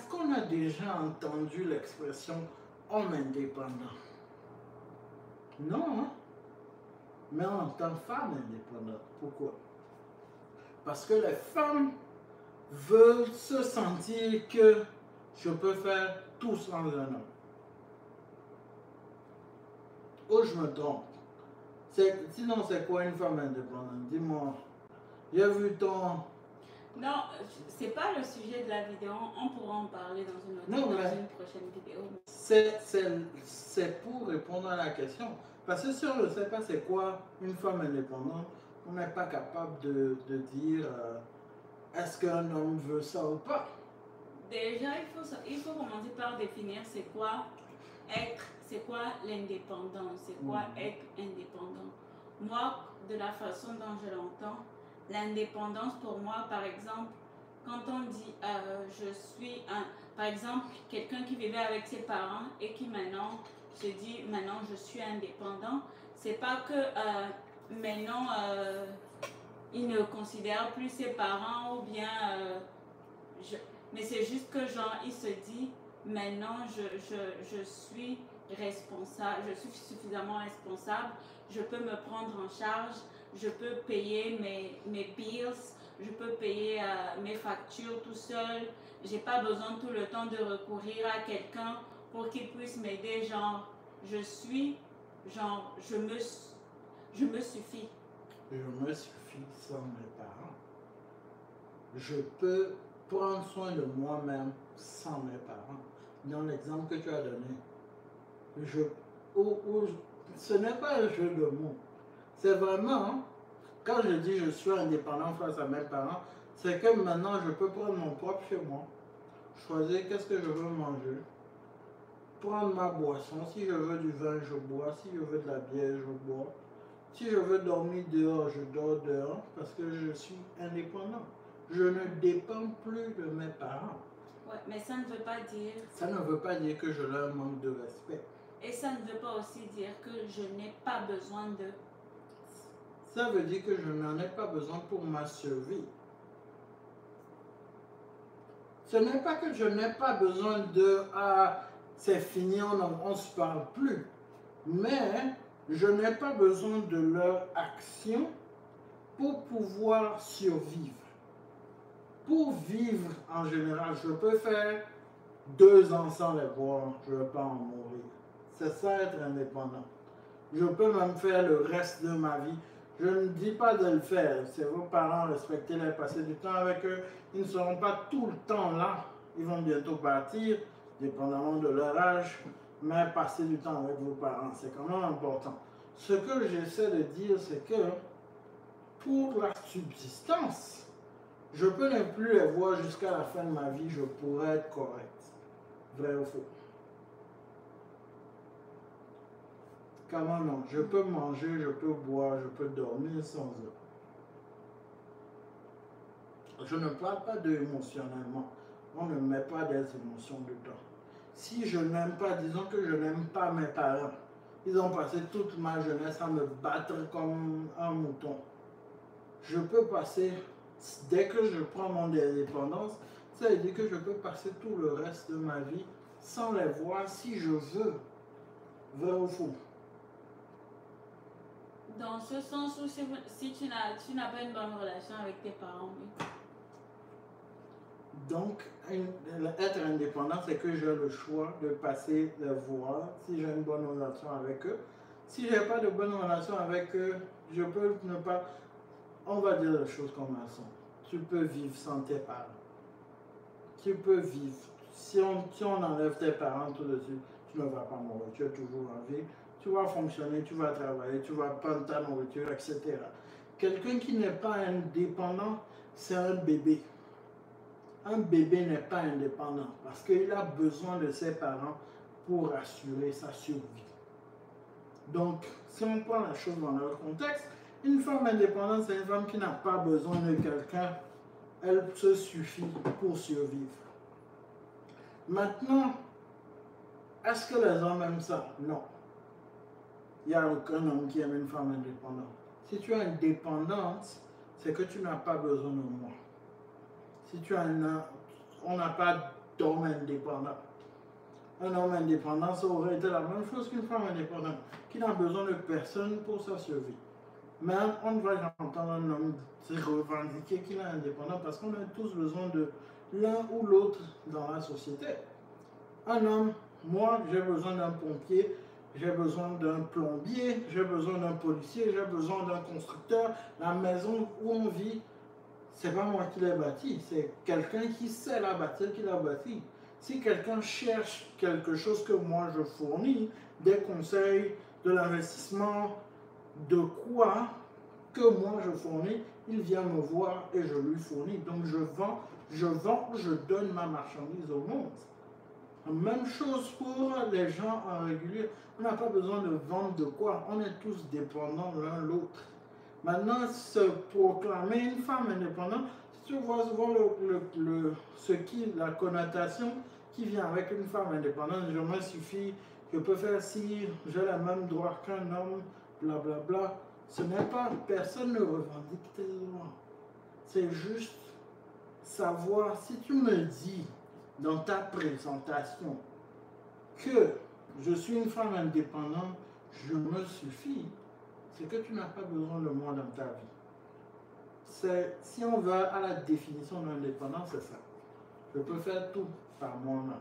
qu'on a déjà entendu l'expression homme indépendant? Non, hein? Mais on entend femme indépendante. Pourquoi? Parce que les femmes veulent se sentir que je peux faire tout sans un homme. Ou je me trompe? Sinon, c'est quoi une femme indépendante? Dis-moi. J'ai vu ton... Non, c'est pas le sujet de la vidéo. On pourra en parler dans une prochaine vidéo. C'est pour répondre à la question. Parce que si on ne sait pas c'est quoi une femme indépendante, on n'est pas capable de dire est-ce qu'un homme veut ça ou pas. Déjà, il faut commencer par définir c'est quoi l'indépendance, c'est quoi être indépendant. Moi, de la façon dont je l'entends, l'indépendance pour moi, par exemple, quand on dit par exemple, quelqu'un qui vivait avec ses parents et qui maintenant se dit maintenant je suis indépendant, c'est pas que maintenant il ne considère plus ses parents ou bien mais c'est juste que genre il se dit maintenant je suis responsable, je suis suffisamment responsable, je peux me prendre en charge, je peux payer mes bills, je peux payer mes factures tout seul, j'ai pas besoin tout le temps de recourir à quelqu'un pour qu'il puisse m'aider, genre je me suffis. Je me suffis sans mes parents. Je peux prendre soin de moi-même sans mes parents. Dans l'exemple que tu as donné, ce n'est pas un jeu de mots. C'est vraiment, quand je dis je suis indépendant face à mes parents, c'est que maintenant je peux prendre mon propre chez moi, choisir qu'est-ce que je veux manger, prendre ma boisson, si je veux du vin, je bois, si je veux de la bière, je bois. Si je veux dormir dehors, je dors dehors parce que je suis indépendant. Je ne dépends plus de mes parents. Ouais, mais ça ne veut pas dire... Ça ne veut pas dire que je leur manque de respect. Et ça ne veut pas aussi dire que je n'ai pas besoin de... Ça veut dire que je n'en ai pas besoin pour ma survie. Ce n'est pas que je n'ai pas besoin de... Ah, c'est fini, on ne se parle plus. Mais je n'ai pas besoin de leur action pour pouvoir survivre. Pour vivre en général, je peux faire 2 ans sans les voir, je ne vais pas en mourir. C'est ça être indépendant. Je peux même faire le reste de ma vie. Je ne dis pas de le faire. C'est vos parents, respectez-les, passez du temps avec eux. Ils ne seront pas tout le temps là. Ils vont bientôt partir. dépendamment de leur âge, mais passer du temps avec vos parents, c'est quand même important. Ce que j'essaie de dire, c'est que pour la subsistance, je peux ne plus les voir jusqu'à la fin de ma vie, je pourrais être correct. Vrai ou faux? Comment non? Je peux manger, je peux boire, je peux dormir sans eux. Je ne parle pas d'eux émotionnellement. On ne met pas des émotions dedans. Si je n'aime pas, disons que je n'aime pas mes parents, ils ont passé toute ma jeunesse à me battre comme un mouton. Je peux passer, dès que je prends mon indépendance, ça veut dire que je peux passer tout le reste de ma vie sans les voir si je veux. Vrai ou faux? Dans ce sens où si tu n'as pas une bonne relation avec tes parents, oui. Donc, être indépendant, c'est que j'ai le choix de passer les voir si j'ai une bonne relation avec eux. Si je n'ai pas de bonne relation avec eux, je peux ne pas... On va dire les choses comme elles sont. Tu peux vivre sans tes parents. Tu peux vivre. Si on enlève tes parents tout de suite, tu ne vas pas mourir. Tu es toujours en vie. Tu vas fonctionner, tu vas travailler, tu vas prendre ta nourriture, etc. Quelqu'un qui n'est pas indépendant, c'est un bébé. Un bébé n'est pas indépendant parce qu'il a besoin de ses parents pour assurer sa survie. Donc, si on prend la chose dans leur contexte, une femme indépendante, c'est une femme qui n'a pas besoin de quelqu'un. Elle se suffit pour survivre. Maintenant, est-ce que les hommes aiment ça? Non. Il n'y a aucun homme qui aime une femme indépendante. Si tu es indépendante, c'est que tu n'as pas besoin de moi. Si tu as on n'a pas d'homme indépendant. Un homme indépendant, ça aurait été la même chose qu'une femme indépendante, qui n'a besoin de personne pour sa survie. Mais on ne va jamais entendre un homme se revendiquer qu'il est indépendant parce qu'on a tous besoin de l'un ou l'autre dans la société. Un homme, moi, j'ai besoin d'un pompier, j'ai besoin d'un plombier, j'ai besoin d'un policier, j'ai besoin d'un constructeur. La maison où on vit, c'est pas moi qui l'ai bâtie, c'est quelqu'un qui sait la bâtir qui l'a bâtie. Si quelqu'un cherche quelque chose que moi je fournis, des conseils, de l'investissement, de quoi que moi je fournis, il vient me voir et je lui fournis. Donc je vends, je donne ma marchandise au monde. Même chose pour les gens en régulier. On n'a pas besoin de vendre de quoi. On est tous dépendants l'un l'autre. Maintenant, se proclamer une femme indépendante, si tu vois souvent la connotation qui vient avec une femme indépendante, je me suffit, je peux faire si j'ai les mêmes droits qu'un homme, blablabla. Bla bla. Ce n'est pas, personne ne revendique tes droits. C'est juste savoir, si tu me dis dans ta présentation que je suis une femme indépendante, je me suffis, c'est que tu n'as pas besoin de moi dans ta vie. Si on va à la définition de l'indépendance, c'est ça. Je peux faire tout par moi-même.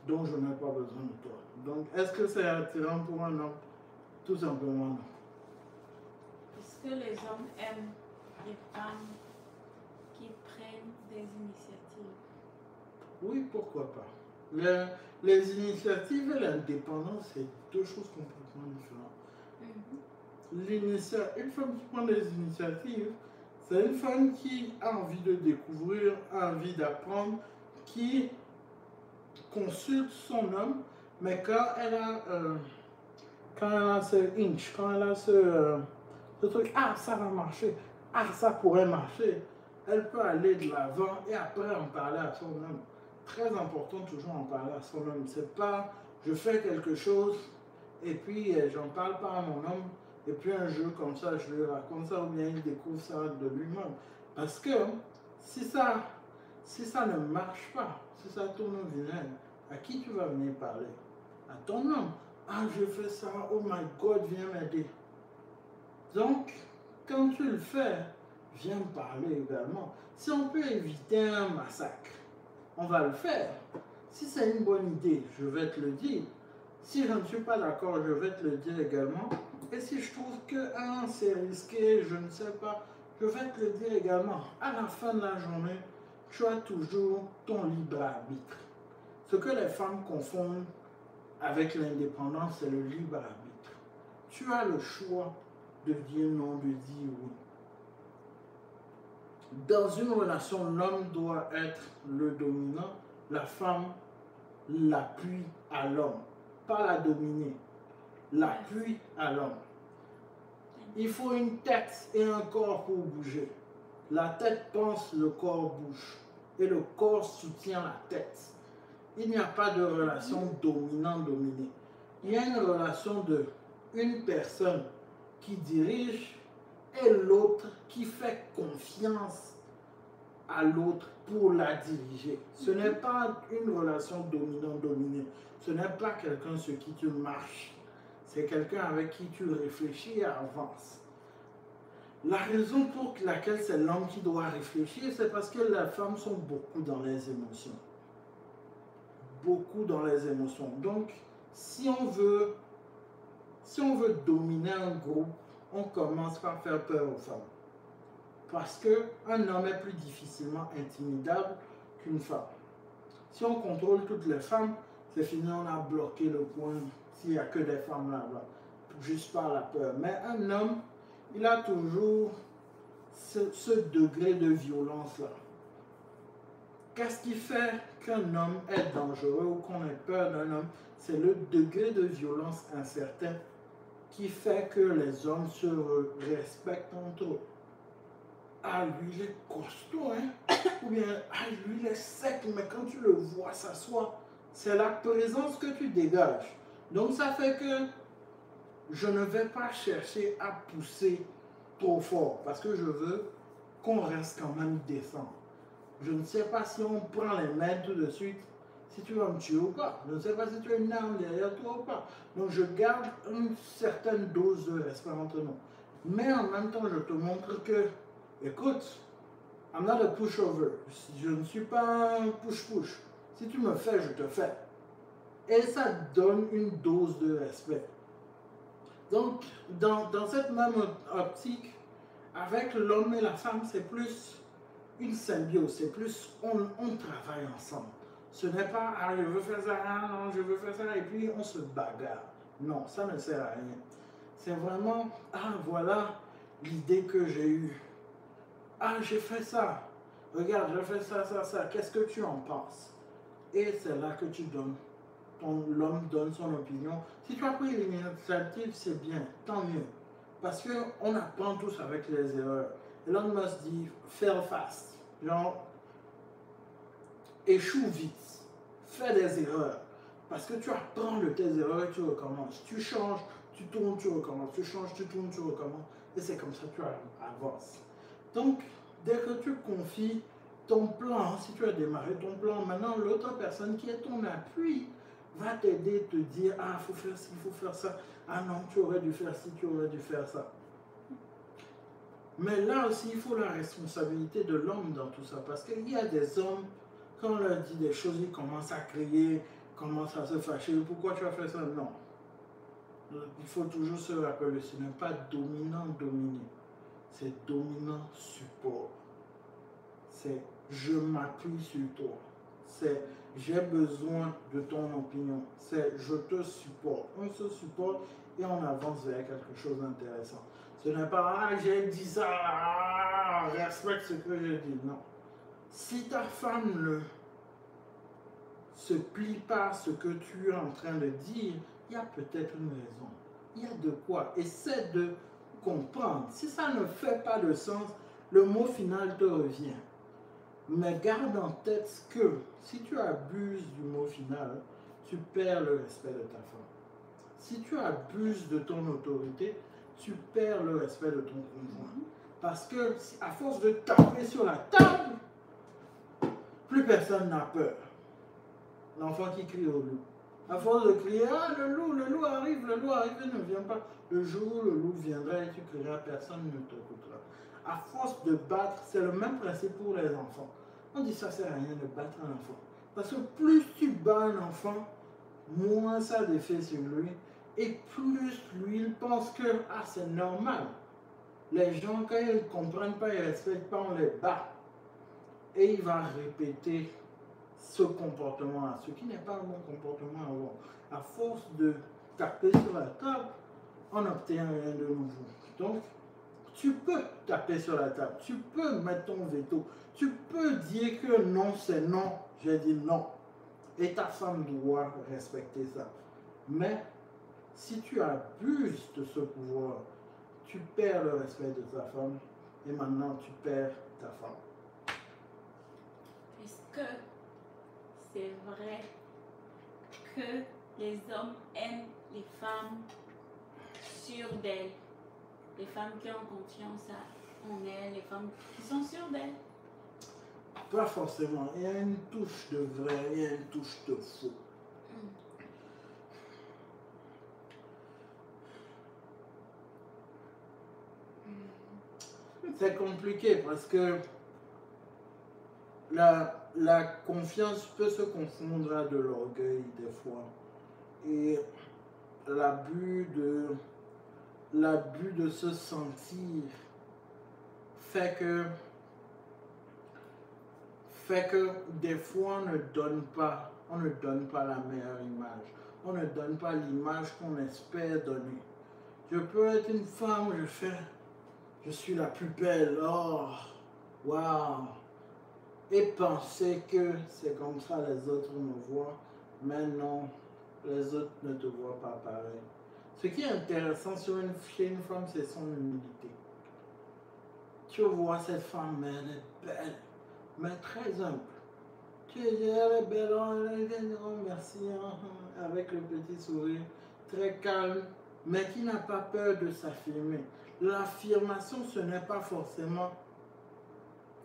Donc je n'ai pas besoin de toi. Donc est-ce que c'est attirant pour un homme? Tout simplement non. Est-ce que les hommes aiment les femmes qui prennent des initiatives? Oui, pourquoi pas. Les initiatives et l'indépendance, c'est deux choses complètement différentes. Une femme qui prend des initiatives, c'est une femme qui a envie de découvrir, a envie d'apprendre, qui consulte son homme, mais quand elle a ce inch, quand elle a ce truc, ah ça va marcher, ah ça pourrait marcher, elle peut aller de l'avant et après en parler à son homme. Très important toujours en parler à son homme. C'est pas je fais quelque chose et puis j'en parle pas à mon homme et puis un jour comme ça je lui raconte ça ou bien il découvre ça de lui-même. Parce que si ça ne marche pas, si ça tourne au vinaigre, à qui tu vas venir parler? À ton homme. Ah je fais ça, oh my God, viens m'aider. Donc quand tu le fais, viens me parler également. Si on peut éviter un massacre, on va le faire. Si c'est une bonne idée, je vais te le dire. Si je ne suis pas d'accord, je vais te le dire également. Et si je trouve que c'est risqué, je ne sais pas, je vais te le dire également. À la fin de la journée, tu as toujours ton libre arbitre. Ce que les femmes confondent avec l'indépendance, c'est le libre arbitre. Tu as le choix de dire non, de dire oui. Dans une relation, l'homme doit être le dominant, la femme l'appui à l'homme, pas la dominer, l'appui à l'homme. Il faut une tête et un corps pour bouger. La tête pense, le corps bouge. Et le corps soutient la tête. Il n'y a pas de relation dominant-dominé. Il y a une relation de une personne qui dirige et l'autre qui fait confiance à l'autre pour la diriger. Ce n'est pas une relation dominant-dominé. Ce n'est pas quelqu'un sur qui tu marches. C'est quelqu'un avec qui tu réfléchis et avances. La raison pour laquelle c'est l'homme qui doit réfléchir, c'est parce que les femmes sont beaucoup dans les émotions. Beaucoup dans les émotions. Donc, si on veut dominer un groupe, on commence par faire peur aux femmes. Parce qu'un homme est plus difficilement intimidable qu'une femme. Si on contrôle toutes les femmes, c'est fini, on a bloqué le coin s'il n'y a que des femmes là-bas, juste par la peur. Mais un homme, il a toujours ce degré de violence-là. Qu'est-ce qui fait qu'un homme est dangereux ou qu'on ait peur d'un homme? C'est le degré de violence incertain qui fait que les hommes se respectent entre eux. Ah, lui, il est costaud, hein? Ou bien, ah, lui, il est sec, mais quand tu le vois s'asseoir, c'est la présence que tu dégages. Donc, ça fait que je ne vais pas chercher à pousser trop fort parce que je veux qu'on reste quand même décent. Je ne sais pas si on prend les mains tout de suite, si tu vas me tuer ou pas. Je ne sais pas si tu as une arme derrière toi ou pas. Donc, je garde une certaine dose de respect entre nous. Mais en même temps, je te montre que, écoute, I'm not a pushover. Je ne suis pas un push-push. Si tu me fais, je te fais. Et ça donne une dose de respect. Donc, dans cette même optique, avec l'homme et la femme, c'est plus une symbiose. C'est plus, on travaille ensemble. Ce n'est pas, ah, je veux faire ça, ah, non, je veux faire ça, et puis on se bagarre. Non, ça ne sert à rien. C'est vraiment, ah, voilà l'idée que j'ai eue. Ah, j'ai fait ça. Regarde, j'ai fait ça, ça, ça. Qu'est-ce que tu en penses? Et c'est là que tu donnes. L'homme donne son opinion. Si tu as pris l'initiative, c'est bien, tant mieux. Parce qu'on apprend tous avec les erreurs. Elon Musk dit, fail fast. Genre, échoue vite. Fais des erreurs. Parce que tu apprends de tes erreurs et tu recommences. Tu changes, tu tournes, tu recommences. Tu changes, tu tournes, tu recommences. Et c'est comme ça que tu avances. Donc, dès que tu confies ton plan, si tu as démarré ton plan, maintenant l'autre personne qui est ton appui va t'aider, te dire, ah, il faut faire ci, il faut faire ça. Ah non, tu aurais dû faire ci, tu aurais dû faire ça. Mais là aussi, il faut la responsabilité de l'homme dans tout ça. Parce qu'il y a des hommes, quand on leur dit des choses, ils commencent à crier, commencent à se fâcher. Pourquoi tu as fait ça? Non. Il faut toujours se rappeler, ce n'est pas dominant-dominé. C'est dominant-support. C'est je m'appuie sur toi. C'est j'ai besoin de ton opinion. C'est je te supporte. On se supporte et on avance vers quelque chose d'intéressant. Ce n'est pas ah, j'ai dit ça, ah, respecte ce que j'ai dit. Non. Si ta femme ne se plie pas à ce que tu es en train de dire, il y a peut-être une raison. Il y a de quoi. Essaie de comprendre. Si ça ne fait pas de sens, le mot final te revient. Mais garde en tête que si tu abuses du mot final, tu perds le respect de ta femme. Si tu abuses de ton autorité, tu perds le respect de ton conjoint. Parce que à force de taper sur la table, plus personne n'a peur. L'enfant qui crie au loup. À force de crier, ah le loup arrive, il ne vient pas. Le jour où le loup viendra et tu crieras, personne ne t'écoutera. À force de battre, c'est le même principe pour les enfants. On dit ça ne sert à rien de battre un enfant. Parce que plus tu bats un enfant, moins ça a d'effet sur lui. Et plus lui, il pense que ah, c'est normal. Les gens, quand ils ne comprennent pas, ils ne respectent pas, on les bat. Et il va répéter ce comportement-là, ce qui n'est pas un bon comportement à avoir. À force de taper sur la table, on n'obtient rien de nouveau. Donc, tu peux taper sur la table, tu peux mettre ton veto, tu peux dire que non, c'est non, j'ai dit non. Et ta femme doit respecter ça. Mais si tu abuses de ce pouvoir, tu perds le respect de ta femme et maintenant tu perds ta femme. Est-ce que c'est vrai que les hommes aiment les femmes sûres d'elles, les femmes qui ont confiance en elles, les femmes qui sont sûres d'elles? Pas forcément. Il y a une touche de vrai, il y a une touche de faux. C'est compliqué parce que la confiance peut se confondre à de l'orgueil des fois. Et l'abus de se sentir fait que des fois on ne donne pas la meilleure image. On ne donne pas l'image qu'on espère donner. Je peux être une femme, je suis la plus belle, oh, waouh, et penser que c'est comme ça les autres me voient, mais non, les autres ne te voient pas pareil. Ce qui est intéressant chez une femme, c'est son humilité. Tu vois cette femme, elle est belle, mais très humble. Tu dis, elle est belle, oh, merci, avec le petit sourire, très calme, mais qui n'a pas peur de s'affirmer. L'affirmation, ce n'est pas forcément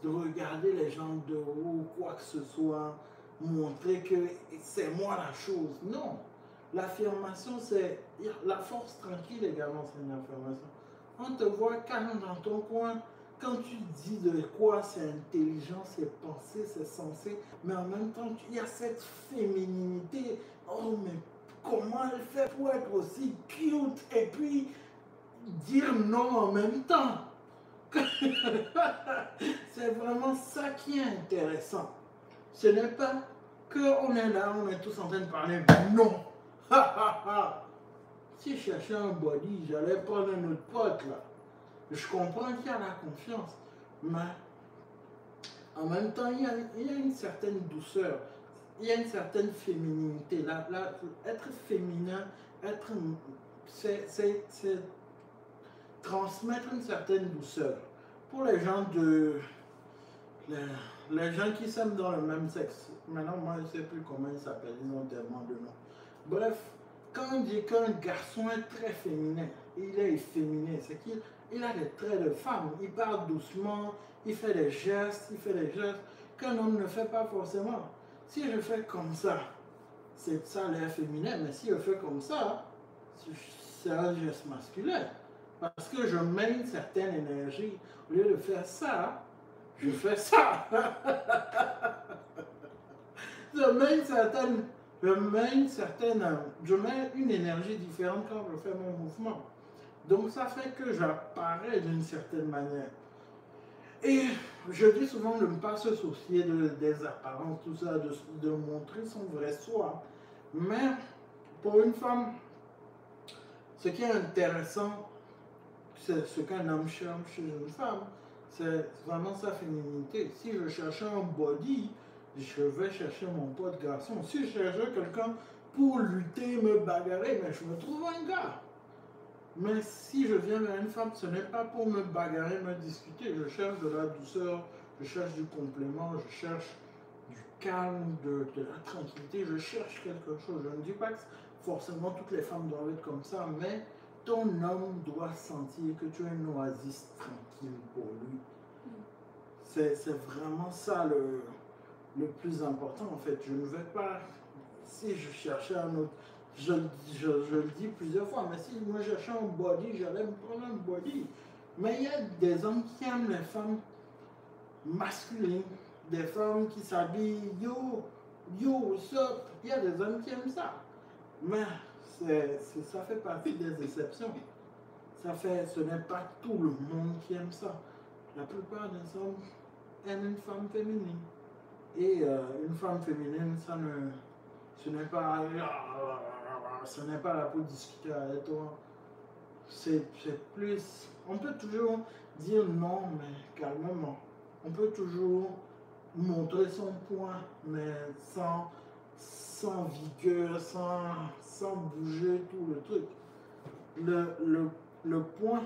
de regarder les gens de haut ou quoi que ce soit, montrer que c'est moi la chose. Non. L'affirmation, c'est la force tranquille également, c'est une affirmation. On te voit calme dans ton coin. Quand tu dis de quoi c'est intelligent, c'est pensé, c'est sensé, mais en même temps, il y a cette fémininité. Oh, mais comment elle fait pour être aussi cute et puis dire non en même temps? C'est vraiment ça qui est intéressant. Ce n'est pas qu'on est là, on est tous en train de parler. Non. Si je cherchais un body, j'allais prendre un autre pote là. Je comprends qu'il y a la confiance, mais en même temps, il y a une certaine douceur, il y a une certaine fémininité. Être féminin, c'est transmettre une certaine douceur. Pour les gens les gens qui s'aiment dans le même sexe, maintenant moi je ne sais plus comment ils s'appellent, ils ont tellement de noms. Bref, quand on dit qu'un garçon est très féminin, il est efféminé, c'est qu'il a des traits de femme, il parle doucement, il fait des gestes qu'un homme ne fait pas forcément. Si je fais comme ça, c'est ça l'air féminin, mais si je fais comme ça, c'est un geste masculin. Parce que je mets une certaine énergie. Au lieu de faire ça, je fais ça. je mets une énergie différente quand je fais mon mouvement. Donc ça fait que j'apparais d'une certaine manière. Et je dis souvent de ne pas se soucier des apparences, tout ça, de montrer son vrai soi. Mais pour une femme, ce qui est intéressant, c'est ce qu'un homme cherche chez une femme, c'est vraiment sa féminité. Si je cherchais un body, je vais chercher mon pote garçon. Si je cherchais quelqu'un pour lutter, me bagarrer, mais je me trouve un gars. Mais si je viens vers une femme, ce n'est pas pour me bagarrer, me discuter. Je cherche de la douceur, je cherche du complément, je cherche du calme, de la tranquillité. Je cherche quelque chose. Je ne dis pas que forcément toutes les femmes doivent être comme ça, mais ton homme doit sentir que tu es une oasis tranquille pour lui. C'est vraiment ça le plus important en fait. Je ne vais pas, si je cherchais un autre, je le dis plusieurs fois, mais si moi je cherchais un body, j'allais me prendre un body. Mais il y a des hommes qui aiment les femmes masculines, des femmes qui s'habillent, yo, what's up? Il y a des hommes qui aiment ça. Mais ça fait partie des exceptions. Ce n'est pas tout le monde qui aime ça. La plupart des hommes aiment une femme féminine. Et une femme féminine, ce n'est pas là pour discuter avec toi. C'est plus... On peut toujours dire non, mais calmement. On peut toujours montrer son point, mais sans vigueur, sans bouger tout le truc. Le point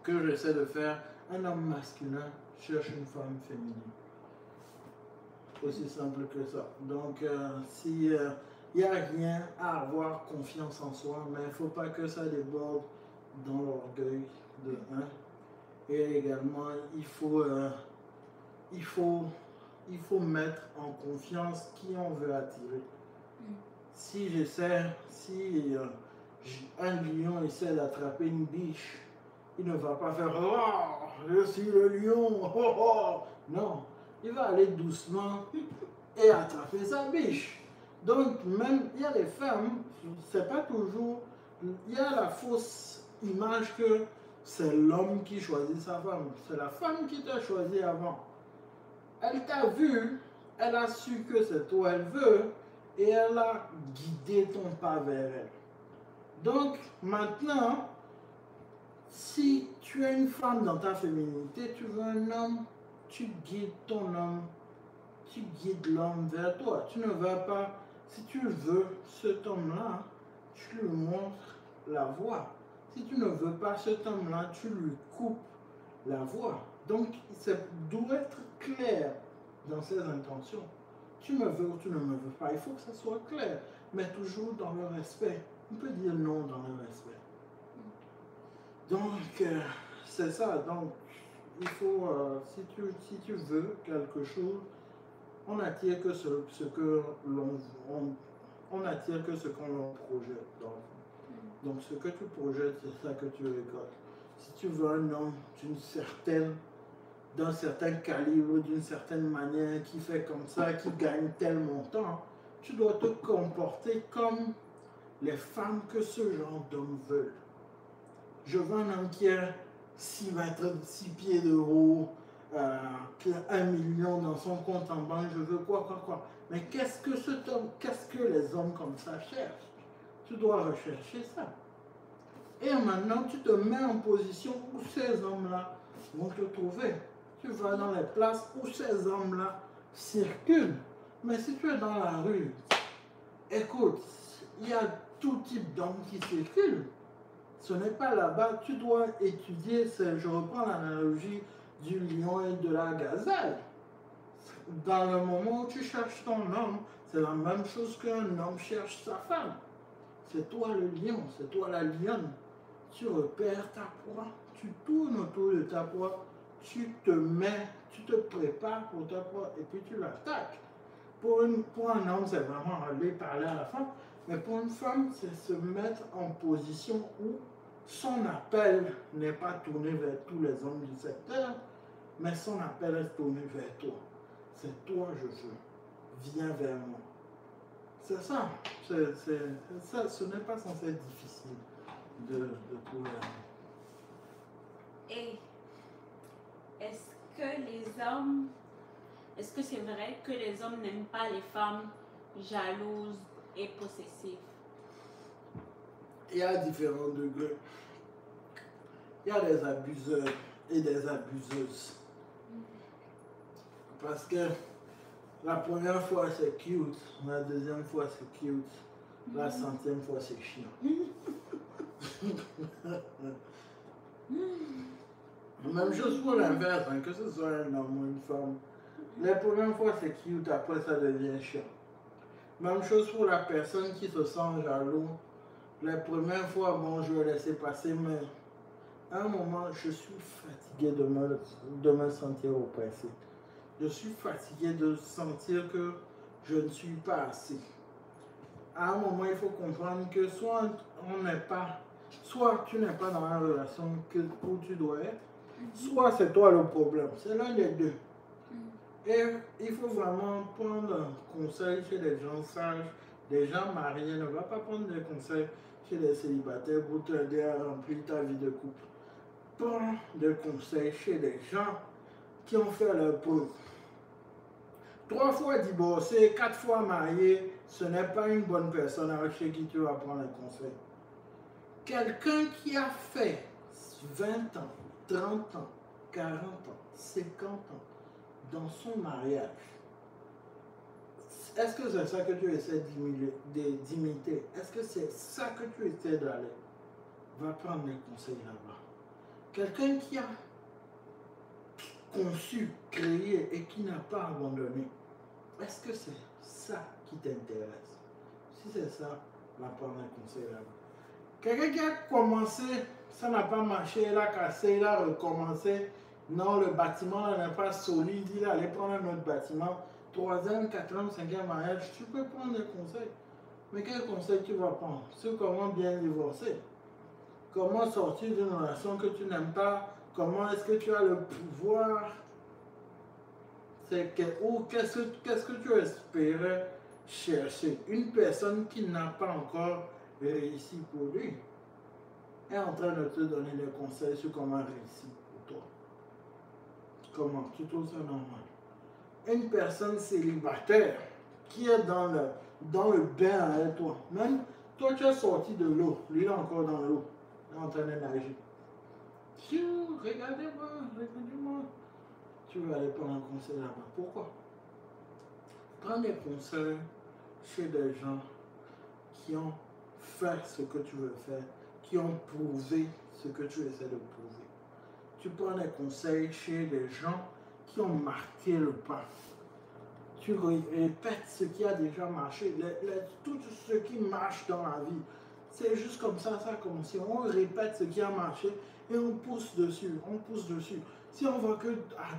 que j'essaie de faire, un homme masculin cherche une femme féminine. Aussi simple que ça. Donc, si il n'y a rien à avoir confiance en soi, mais il ne faut pas que ça déborde dans l'orgueil de un. Et également, il faut mettre en confiance qui on veut attirer. Si un lion essaie d'attraper une biche, il ne va pas faire oh, je suis le lion, oh, oh. Non, il va aller doucement et attraper sa biche. Donc, même, il y a des femmes, c'est pas toujours, il y a la fausse image que c'est l'homme qui choisit sa femme. C'est la femme qui t'a choisi avant. Elle t'a vu, elle a su que c'est toi elle veut, et elle a guidé ton pas vers elle. Donc, maintenant, si tu es une femme dans ta féminité, tu veux un homme, tu guides ton homme, tu guides l'homme vers toi. Tu ne vas pas, si tu veux cet homme-là, tu lui montres la voie. Si tu ne veux pas cet homme-là, tu lui coupes la voie. Donc, ça doit être clair dans ses intentions. Tu me veux ou tu ne me veux pas, il faut que ça soit clair, mais toujours dans le respect. On peut dire non dans le respect. Donc, c'est ça. Donc, il faut, si tu veux quelque chose, on attire que ce que on attire que ce qu'on projette. Donc, ce que tu projettes, c'est ça que tu récoltes. Si tu veux un homme d'un certain calibre, d'une certaine manière, qui fait comme ça, qui gagne tel montant, tu dois te comporter comme les femmes que ce genre d'hommes veulent. Je veux un homme qui a 6 mètres, 6 pieds de haut, qui a 1 million dans son compte en banque, je veux quoi. Mais qu'est-ce que les hommes comme ça cherchent? Tu dois rechercher ça. Et maintenant, tu te mets en position où ces hommes-là vont te trouver. Tu vas dans les places où ces hommes-là circulent. Mais si tu es dans la rue, écoute, il y a tout type d'hommes qui circulent. Ce n'est pas là-bas, tu dois étudier, je reprends l'analogie du lion et de la gazelle. Dans le moment où tu cherches ton homme, c'est la même chose qu'un homme cherche sa femme. C'est toi le lion, c'est toi la lionne. Tu repères ta proie, tu tournes autour de ta proie, tu te prépares pour ta proie et puis tu l'attaques. Pour un homme, c'est vraiment aller parler à la femme, mais pour une femme, c'est se mettre en position où son appel n'est pas tourné vers tous les hommes du secteur, mais son appel est tourné vers toi. C'est toi, je veux. Viens vers moi. C'est ça. Ça. Ce n'est pas censé être difficile de trouver. Et est-ce que c'est vrai que les hommes n'aiment pas les femmes jalouses et possessives? Il y a différents degrés. Il y a des abuseurs et des abuseuses. Parce que la première fois c'est cute, la deuxième fois c'est cute, la 100e fois c'est chiant. Même chose pour l'inverse, hein, que ce soit un homme ou une femme. La première fois c'est cute, après ça devient chiant. Même chose pour la personne qui se sent jaloux. La première fois, bon, je vais laisser passer, mais à un moment, je suis fatigué de me sentir oppressé. Je suis fatigué de sentir que je ne suis pas assez. À un moment, il faut comprendre que soit tu n'es pas dans la relation où tu dois être, soit c'est toi le problème. C'est l'un des deux. Et il faut vraiment prendre un conseil chez des gens sages, des gens mariés. Ne va pas prendre des conseils chez des célibataires pour t'aider à remplir ta vie de couple. Prends des conseils chez des gens qui ont fait leur preuve. 3 fois divorcé, 4 fois marié, ce n'est pas une bonne personne avec qui tu vas prendre un conseil. Quelqu'un qui a fait 20 ans, 30 ans, 40 ans, 50 ans dans son mariage, est-ce que c'est ça que tu essaies d'imiter? Est-ce que c'est ça que tu essaies d'aller? Va prendre les conseils là-bas. Quelqu'un qui a conçu, créé et qui n'a pas abandonné, est-ce que c'est ça qui t'intéresse? Si c'est ça, va prendre un conseil là-bas. Quelqu'un qui a commencé, ça n'a pas marché, il a cassé, il a recommencé. Non, le bâtiment n'est pas solide, il est allé prendre un autre bâtiment. 3e, 4e, 5e mariage, tu peux prendre des conseils. Mais quel conseil tu vas prendre? Sur comment bien divorcer? Comment sortir d'une relation que tu n'aimes pas? Comment est-ce que tu as le pouvoir? Qu'est-ce que tu espérais chercher? Une personne qui n'a pas encore réussi pour lui est en train de te donner des conseils sur comment réussir pour toi. Comment? Tu trouves ça normal? Une personne célibataire qui est dans le bain avec toi. Même toi, tu es sorti de l'eau. Lui, il est encore dans l'eau. Il est en train de nager. Regardez-moi, regardez-moi. Tu vas aller prendre un conseil là-bas. Pourquoi? Prends des conseils chez des gens qui ont fait ce que tu veux faire, qui ont prouvé ce que tu essaies de prouver. Tu prends des conseils chez des gens qui ont marqué le pas. Tu répètes ce qui a déjà marché. Tout ce qui marche dans la vie, c'est juste comme ça a commencé. On répète ce qui a marché et on pousse dessus, on pousse dessus. Si on voit que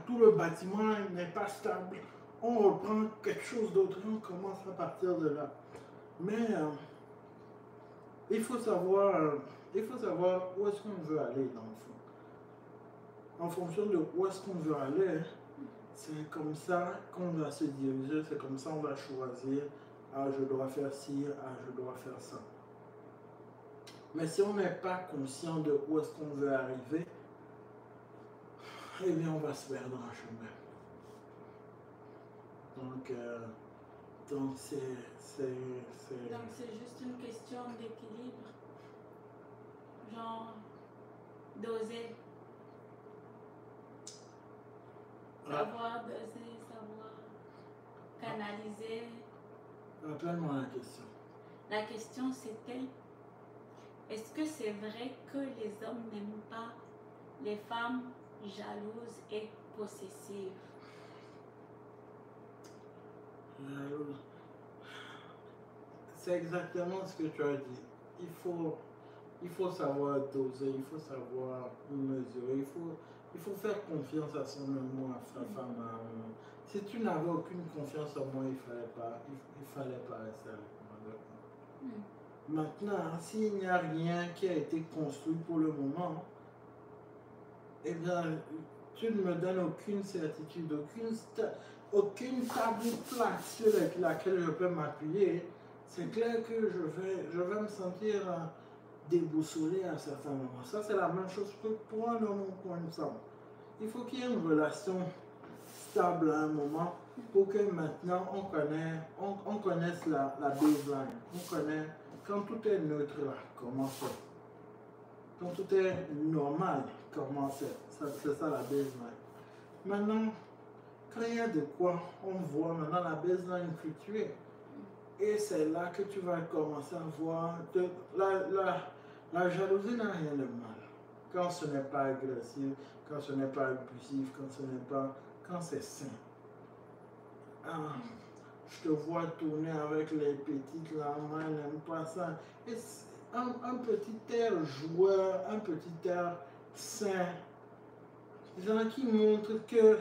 tout le bâtiment n'est pas stable, on reprend quelque chose d'autre et on commence à partir de là. Mais il faut savoir où est-ce qu'on veut aller dans le fond. En fonction de où est-ce qu'on veut aller, c'est comme ça qu'on va se diriger, c'est comme ça qu'on va choisir, ah je dois faire ci, ah je dois faire ça. Mais si on n'est pas conscient de où est-ce qu'on veut arriver, eh bien on va se perdre dans le chemin. Donc c'est juste une question d'équilibre. Genre, doser. Savoir doser, savoir canaliser. Rappelle-moi la question. La question c'était, est-ce que c'est vrai que les hommes n'aiment pas les femmes jalouses et possessives? C'est exactement ce que tu as dit. Il faut savoir doser, il faut savoir mesurer, il faut faire confiance à son amour, à sa femme. Si tu n'avais aucune confiance en moi, il fallait pas rester avec moi. Maintenant, s'il n'y a rien qui a été construit pour le moment, eh bien, tu ne me donnes aucune certitude, aucune table plate sur laquelle je peux m'appuyer. C'est clair que je vais me sentir déboussolé à certains moments. Ça, c'est la même chose que pour un homme ou pour une femme. Il faut qu'il y ait une relation stable à un moment pour que maintenant on connaisse la baseline. On connaît quand tout est neutre là, comment c'est. Quand tout est normal, comment c'est. C'est ça la baseline. Maintenant, quand il y a de quoi, on voit maintenant la baseline fluctuer. Et c'est là que tu vas commencer à voir la jalousie n'a rien de mal. Quand ce n'est pas agressif, quand ce n'est pas abusif, quand c'est sain. Je te vois tourner avec les petites là, moi je n'aime pas ça. Et un petit air joueur, un petit air sain. Genre qui montre que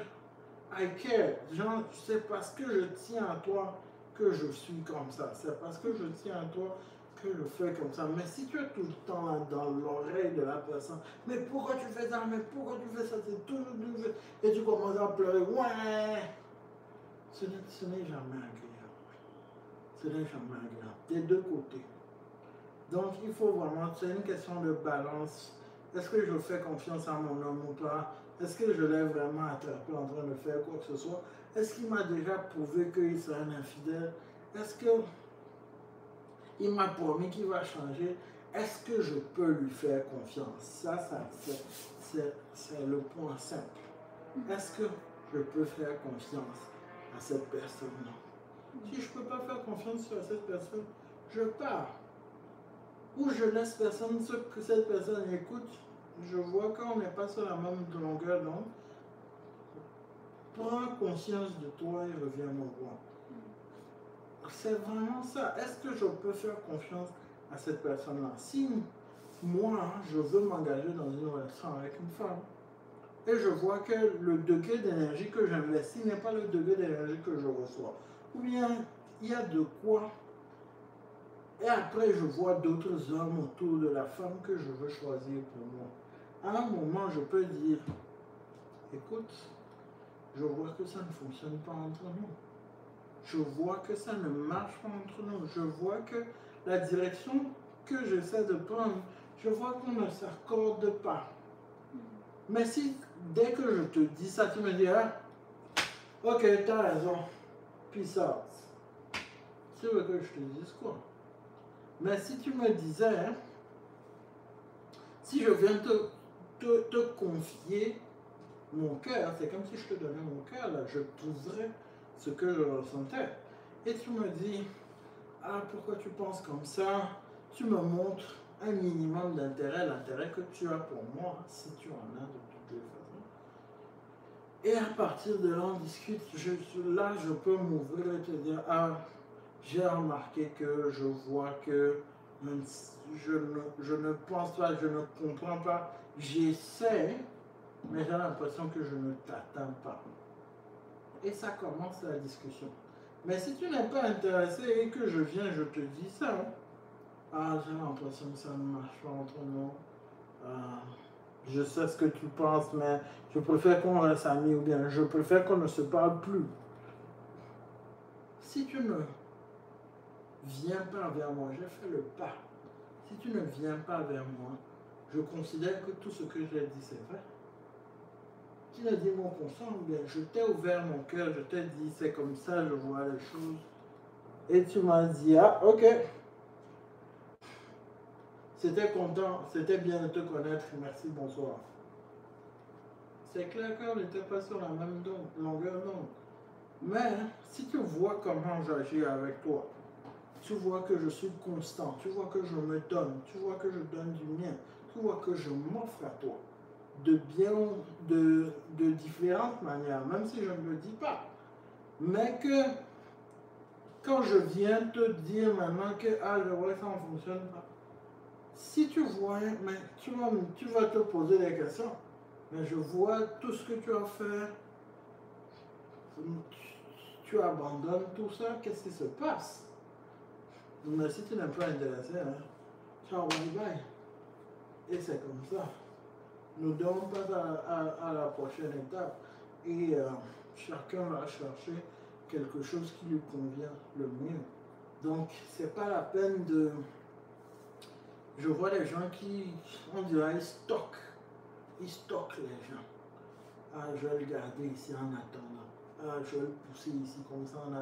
I care. Genre, c'est parce que je tiens à toi que je suis comme ça. C'est parce que je tiens à toi que je fais comme ça. Mais si tu es tout le temps là dans l'oreille de la personne, mais pourquoi tu fais ça? Mais pourquoi tu fais ça? C'est tout. Et tu commences à pleurer. Ouais! Ce n'est jamais agréable. Ce n'est jamais agréable. Des deux côtés. Donc, il faut vraiment, c'est une question de balance. Est-ce que je fais confiance à mon homme ou pas? Est-ce que je l'ai vraiment attrapé en train de faire quoi que ce soit? Est-ce qu'il m'a déjà prouvé qu'il sera un infidèle? Est-ce qu'il m'a promis qu'il va changer? Est-ce que je peux lui faire confiance? Ça c'est le point simple. Est-ce que je peux faire confiance à cette personne-là? Si je ne peux pas faire confiance à cette personne, je pars. Ou je laisse personne, ce que cette personne écoute. Je vois qu'on n'est pas sur la même longueur d'onde. Prends conscience de toi et reviens me voir. C'est vraiment ça. Est-ce que je peux faire confiance à cette personne-là? Si moi, je veux m'engager dans une relation avec une femme, et je vois que le degré d'énergie que j'investis n'est pas le degré d'énergie que je reçois, ou bien il y a de quoi, et après je vois d'autres hommes autour de la femme que je veux choisir pour moi. À un moment, je peux dire, écoute, je vois que ça ne fonctionne pas entre nous. Je vois que ça ne marche pas entre nous. Je vois que la direction que j'essaie de prendre, je vois qu'on ne s'accorde pas. Mais si, dès que je te dis ça, tu me dis, ah, ok, t'as raison, peace out. Tu veux que je te dise quoi? Mais si tu me disais, hein, si je viens te confier mon cœur, c'est comme si je te donnais mon cœur, là, je t'ouvrais ce que je ressentais. Et tu me dis, ah, pourquoi tu penses comme ça? Tu me montres un minimum d'intérêt, l'intérêt que tu as pour moi, si tu en as de toutes les façons. Et à partir de là, on discute. Là, je peux m'ouvrir et te dire, ah, j'ai remarqué que je vois que je ne pense pas, je ne comprends pas. J'essaie, mais j'ai l'impression que je ne t'atteins pas. Et ça commence la discussion. Mais si tu n'es pas intéressé et que je viens, je te dis ça, hein, ah, j'ai l'impression que ça ne marche pas entre nous. Je sais ce que tu penses, mais je préfère qu'on reste amis ou bien je préfère qu'on ne se parle plus. Si tu ne viens pas vers moi, j'ai fait le pas. Si tu ne viens pas vers moi, je considère que tout ce que j'ai dit, c'est vrai. Tu n'as dit mon consent, ou bien je t'ai ouvert mon cœur, je t'ai dit c'est comme ça, je vois les choses. Et tu m'as dit, ah, ok. C'était content, c'était bien de te connaître, merci, bonsoir. C'est clair qu'on n'était pas sur la même longueur d'onde. Mais si tu vois comment j'agis avec toi, tu vois que je suis constant, tu vois que je me donne, tu vois que je donne du mien, tu vois que je m'offre à toi, de différentes manières, même si je ne le dis pas. Mais que quand je viens te dire maintenant que ah, je vois que ça ne fonctionne pas, si tu vois, mais tu vas te poser des questions. Mais je vois tout ce que tu as fait, tu abandonnes tout ça, qu'est-ce qui se passe? Mais si tu n'es pas intéressé, hein, ciao, bye bye. Et c'est comme ça. Nous devons passer à la prochaine étape. Et chacun va chercher quelque chose qui lui convient le mieux. Donc, c'est pas la peine de... Je vois des gens qui, on dirait, ils stockent les gens. Ah, je vais le garder ici en attendant. Ah, je vais le pousser ici comme ça en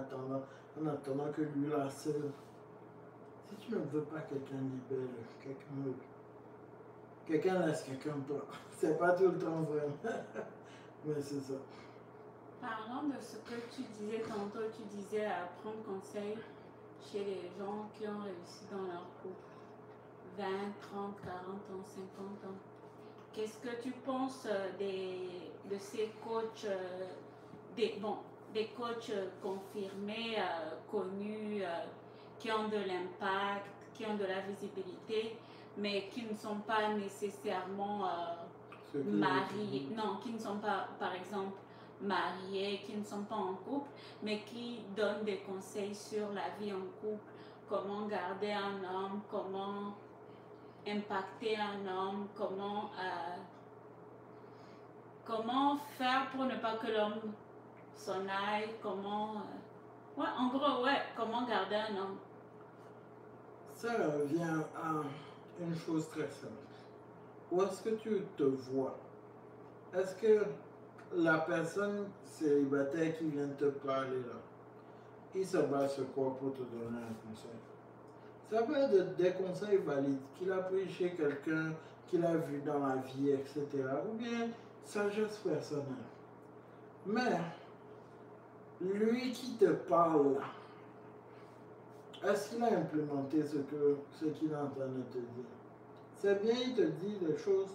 attendant que lui la seule. Si tu ne veux pas quelqu'un libère, quelqu'un laisse quelqu'un pas. C'est pas tout le temps vrai. Mais c'est ça. Parlant de ce que tu disais tantôt, tu disais à prendre conseil chez les gens qui ont réussi dans leur couple. 20, 30, 40 ans, 50 ans. Qu'est-ce que tu penses de ces coachs, des coachs confirmés, connus, qui ont de l'impact, qui ont de la visibilité, mais qui ne sont pas nécessairement mariés, non, qui ne sont pas, par exemple, mariés, qui ne sont pas en couple, mais qui donnent des conseils sur la vie en couple, comment garder un homme, comment impacter un homme, comment faire pour ne pas que l'homme s'en aille, ouais, en gros, ouais, comment garder un homme. Ça revient à une chose très simple. Où est-ce que tu te vois? Est-ce que la personne célibataire qui vient te parler là, il se base sur quoi pour te donner un conseil? Ça peut être des conseils valides qu'il a pris chez quelqu'un qu'il a vu dans la vie, etc. Ou bien sagesse personnelle. Mais lui qui te parle là, est-ce qu'il a implémenté ce qu'il est en train de te dire? C'est bien, il te dit des choses,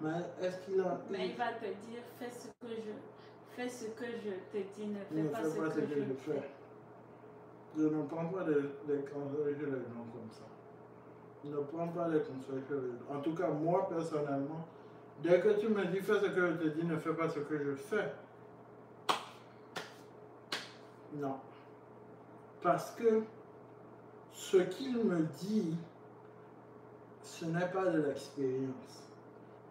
mais est-ce qu'il a... Mais il va te dire, fais ce que je te dis, ne fais pas ce que je fais. Je ne prends pas des conseils chez les gens comme ça. Je ne prends pas des conseils chez les gens. En tout cas, moi, personnellement, dès que tu me dis, fais ce que je te dis, ne fais pas ce que je fais. Non. Parce que ce qu'il me dit, ce n'est pas de l'expérience.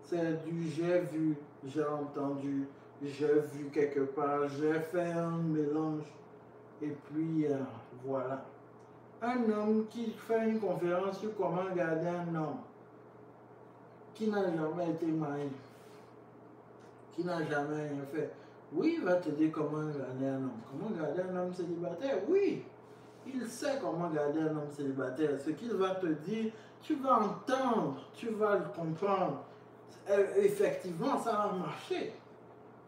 C'est du j'ai vu, j'ai entendu, j'ai vu quelque part, j'ai fait un mélange et puis voilà. Un homme qui fait une conférence sur comment garder un homme qui n'a jamais été marié, qui n'a jamais rien fait. Oui, il va te dire comment garder un homme. Comment garder un homme célibataire? Oui, il sait comment garder un homme célibataire. Ce qu'il va te dire, tu vas entendre, tu vas le comprendre. Effectivement, ça va marcher.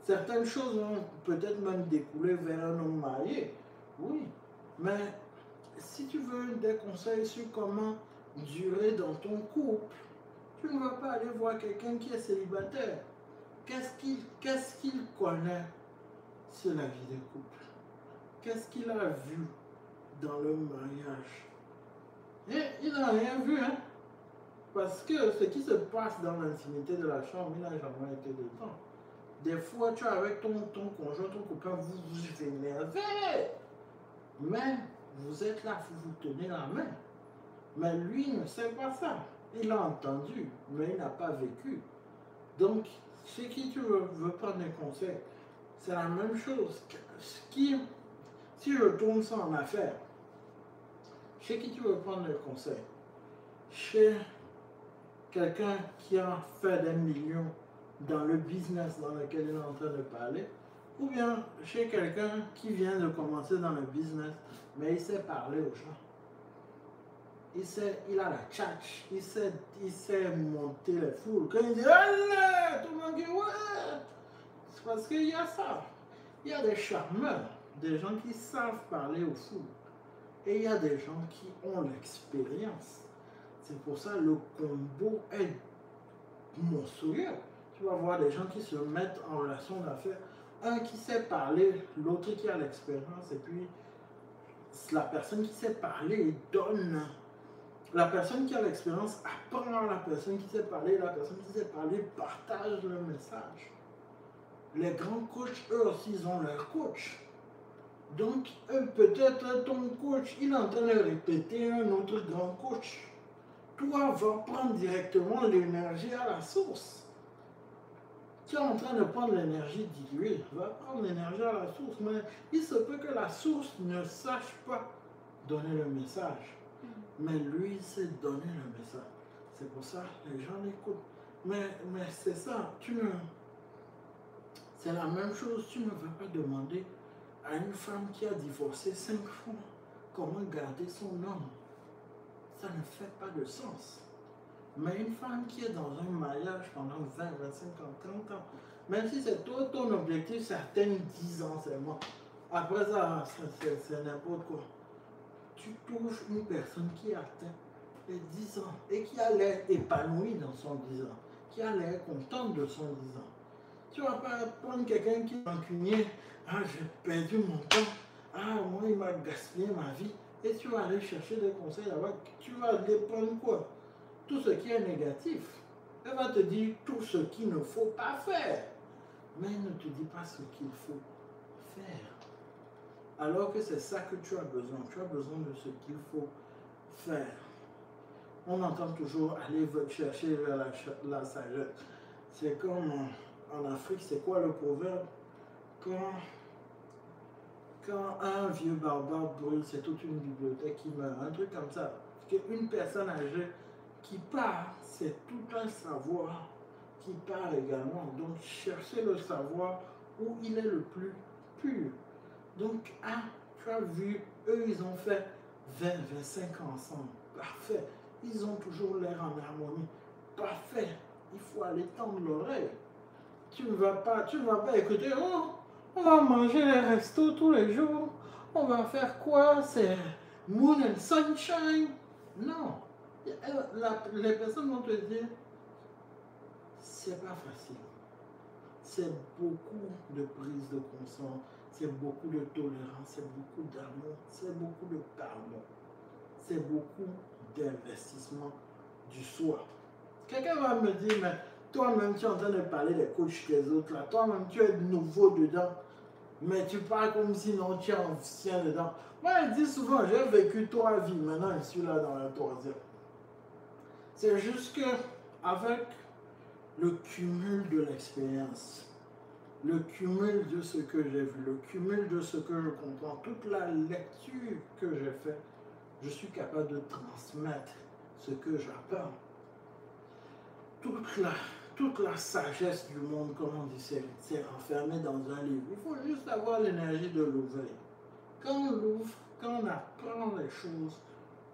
Certaines choses vont peut-être même découler vers un homme marié. Oui, mais si tu veux des conseils sur comment durer dans ton couple, tu ne vas pas aller voir quelqu'un qui est célibataire. Qu'est-ce qu'il connaît sur la vie de couple? Qu'est-ce qu'il a vu dans le mariage? Et il n'a rien vu, hein? Parce que ce qui se passe dans l'intimité de la chambre, il n'a jamais été dedans. Des fois, tu es avec ton conjoint, ton copain, vous vous énervez. Mais vous êtes là, vous vous tenez la main. Mais lui ne sait pas ça. Il a entendu, mais il n'a pas vécu. Donc, chez qui tu veux prendre des conseils, c'est la même chose. Si je tourne ça en affaires, chez qui tu veux prendre des conseils? Chez quelqu'un qui a fait des millions dans le business dans lequel il est en train de parler, ou bien chez quelqu'un qui vient de commencer dans le business, mais il sait parler aux gens. Il a la tchatch, il sait monter les foules. Quand il dit allez, tout le monde dit ouais, c'est parce qu'il y a ça. Il y a des charmeurs, des gens qui savent parler aux foules. Et il y a des gens qui ont l'expérience. C'est pour ça que le combo est monstrueux. Tu vas voir des gens qui se mettent en relation d'affaires. Un qui sait parler, l'autre qui a l'expérience. Et puis, la personne qui sait parler donne. La personne qui a l'expérience apprend à la personne qui sait parler. La personne qui sait parler partage le message. Les grands coachs, eux aussi, ils ont leur coach. Donc, peut-être ton coach, il est en train de répéter un autre grand coach. Toi, va prendre directement l'énergie à la source. Tu es en train de prendre l'énergie diluée. Va prendre l'énergie à la source. Mais il se peut que la source ne sache pas donner le message. Mais lui, sait donner le message. C'est pour ça que les gens l'écoutent. Mais c'est ça. C'est la même chose. Tu ne vas pas demander à une femme qui a divorcé 5 fois comment garder son homme. Ça ne fait pas de sens. Mais une femme qui est dans un mariage pendant 20, 25 ans, 30 ans, même si c'est toi, ton objectif, c'est atteindre 10 ans seulement. Après ça, c'est n'importe quoi. Tu trouves une personne qui atteint les 10 ans et qui a l'air épanouie dans son 10 ans, qui a l'air contente de son 10 ans. Tu ne vas pas prendre quelqu'un qui est rancunier. Ah, j'ai perdu mon temps. Ah, moi, il m'a gaspillé ma vie. Et tu vas aller chercher des conseils là-bas. Tu vas aller prendre quoi? Tout ce qui est négatif. Elle va te dire tout ce qu'il ne faut pas faire. Mais elle ne te dit pas ce qu'il faut faire. Alors que c'est ça que tu as besoin. Tu as besoin de ce qu'il faut faire. On entend toujours aller chercher vers la sagesse. C'est comme en Afrique, c'est quoi le proverbe? Quand un vieux barbare brûle, c'est toute une bibliothèque qui meurt. Un truc comme ça. Parce qu'une personne âgée qui part, c'est tout un savoir part également. Donc, cherchez le savoir où il est le plus pur. Donc, ah, tu as vu, eux, ils ont fait 20, 25 ans ensemble. Parfait. Ils ont toujours l'air en harmonie. Parfait. Il faut aller tendre l'oreille. Tu ne vas pas écouter, oh, on va manger les restos tous les jours. On va faire quoi? C'est moon and sunshine. Non. Les personnes vont te dire, c'est pas facile. C'est beaucoup de prise de conscience, c'est beaucoup de tolérance, c'est beaucoup d'amour, c'est beaucoup de pardon, c'est beaucoup d'investissement du soi. Quelqu'un va me dire, mais toi-même tu es en train de parler des coachs des autres là, toi-même tu es nouveau dedans, mais tu parles comme si non tu es ancien dedans. Moi je dis souvent, j'ai vécu 3 vies, maintenant je suis là dans la 3e. C'est juste que avec le cumul de l'expérience, le cumul de ce que j'ai vu, le cumul de ce que je comprends, toute la lecture que j'ai faite, je suis capable de transmettre ce que j'apprends. Toute la sagesse du monde, comme on dit, c'est enfermé dans un livre. Il faut juste avoir l'énergie de l'ouvrir. Quand on l'ouvre, quand on apprend les choses,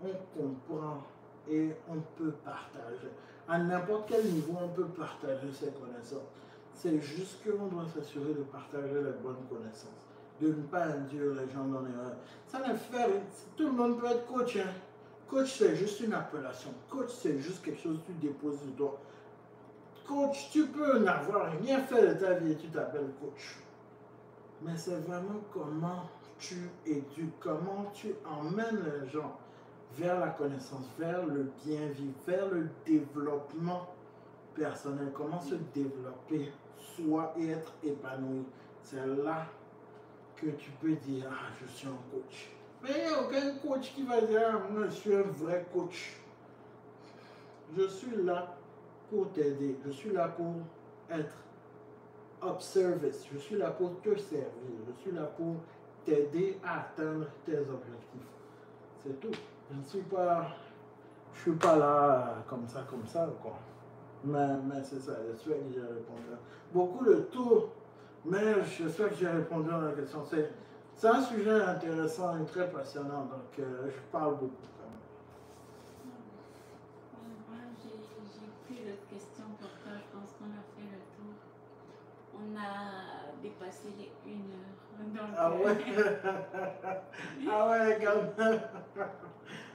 on comprend et on peut partager. À n'importe quel niveau, on peut partager ses connaissances. C'est juste qu'on doit s'assurer de partager les bonnes connaissances, de ne pas induire les gens dans l'erreur. Ça ne fait, tout le monde peut être coach. Hein. Coach, c'est juste une appellation. Coach, c'est juste quelque chose que tu déposes sur toi. Coach, tu peux n'avoir rien fait de ta vie et tu t'appelles coach. Mais c'est vraiment comment tu éduques, comment tu emmènes les gens vers la connaissance, vers le bien-vivre, vers le développement personnel, comment se développer soi et être épanoui. C'est là que tu peux dire, ah, je suis un coach. Mais il n'y a aucun coach qui va dire, ah, moi je suis un vrai coach. Je suis là pour t'aider, je suis là pour être of service, je suis là pour te servir, je suis là pour t'aider à atteindre tes objectifs. C'est tout. Je ne suis pas là comme ça, quoi. Mais c'est ça, j'espère que j'ai répondu. Beaucoup de tout, mais j'espère que j'ai répondu à la question. C'est un sujet intéressant et très passionnant, donc je parle beaucoup quand même. Moi, j'ai plus d'autres questions pour toi. Je pense qu'on a fait le tour. On a dépassé les 1 heure. Donc, ah ouais? Ah ouais, quand même.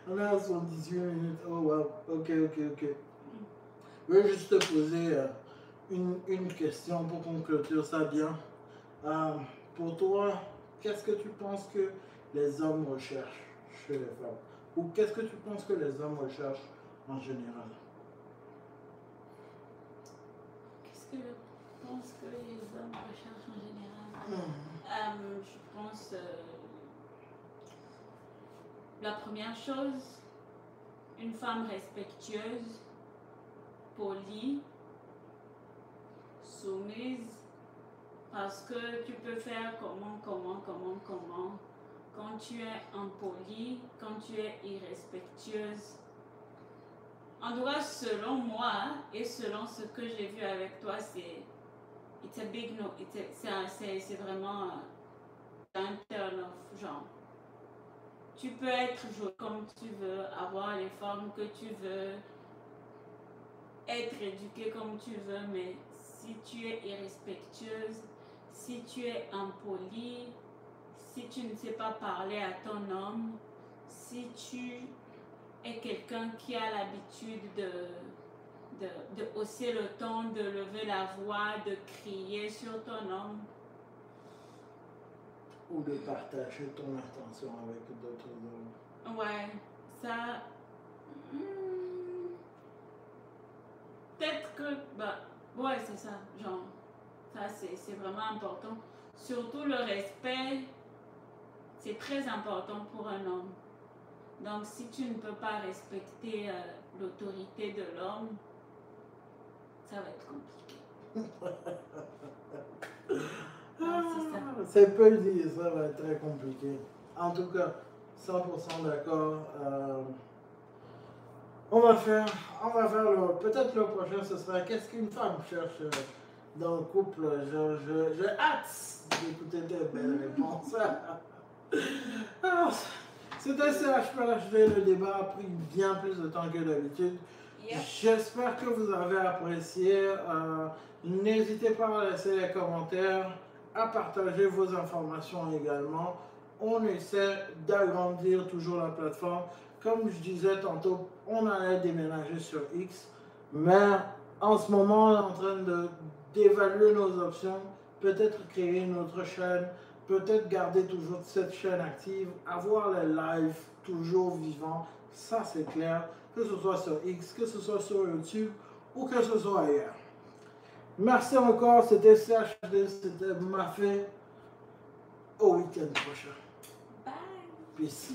On est à 78 minutes. Oh wow, ok. Je vais juste te poser une question pour qu'on clôture ça bien. Pour toi, qu'est-ce que tu penses que les hommes recherchent chez les femmes? Ou qu'est-ce que tu penses que les hommes recherchent en général? Qu'est-ce que je pense que les hommes recherchent en général? Je pense la première chose, une femme respectueuse, polie, soumise, parce que tu peux faire comment. Quand tu es impoli, quand tu es irrespectueuse. En tout cas, selon moi et selon ce que j'ai vu avec toi, it's a big no. C'est vraiment un turn off, genre. Tu peux être jolie comme tu veux, avoir les formes que tu veux, être éduquée comme tu veux, mais si tu es irrespectueuse, si tu es impolie, si tu ne sais pas parler à ton homme, si tu es quelqu'un qui a l'habitude de hausser le ton, de lever la voix, de crier sur ton homme. Ou de partager ton attention avec d'autres hommes. Ouais, ça... peut-être que... ouais, c'est ça, genre... Ça, c'est vraiment important. Surtout le respect, c'est très important pour un homme. Donc, si tu ne peux pas respecter l'autorité de l'homme, ça va être compliqué. C'est peu dit, ça va être très compliqué. En tout cas, 100% d'accord. On va faire peut-être le prochain, ce sera qu'est-ce qu'une femme cherche dans le couple. J'ai hâte d'écouter tes belles réponses. Alors, c'était CHPHD, le débat a pris bien plus de temps que d'habitude. Yep. J'espère que vous avez apprécié. N'hésitez pas à laisser les commentaires, à partager vos informations également. On essaie d'agrandir toujours la plateforme. Comme je disais tantôt, on allait déménager sur X, mais en ce moment, on est en train d'évaluer nos options, peut-être créer une autre chaîne, peut-être garder toujours cette chaîne active, avoir les lives toujours vivants, ça c'est clair, que ce soit sur X, que ce soit sur YouTube ou que ce soit ailleurs. Merci encore, c'était CHD, c'était Mafé. Au week-end prochain. Bye. Peace.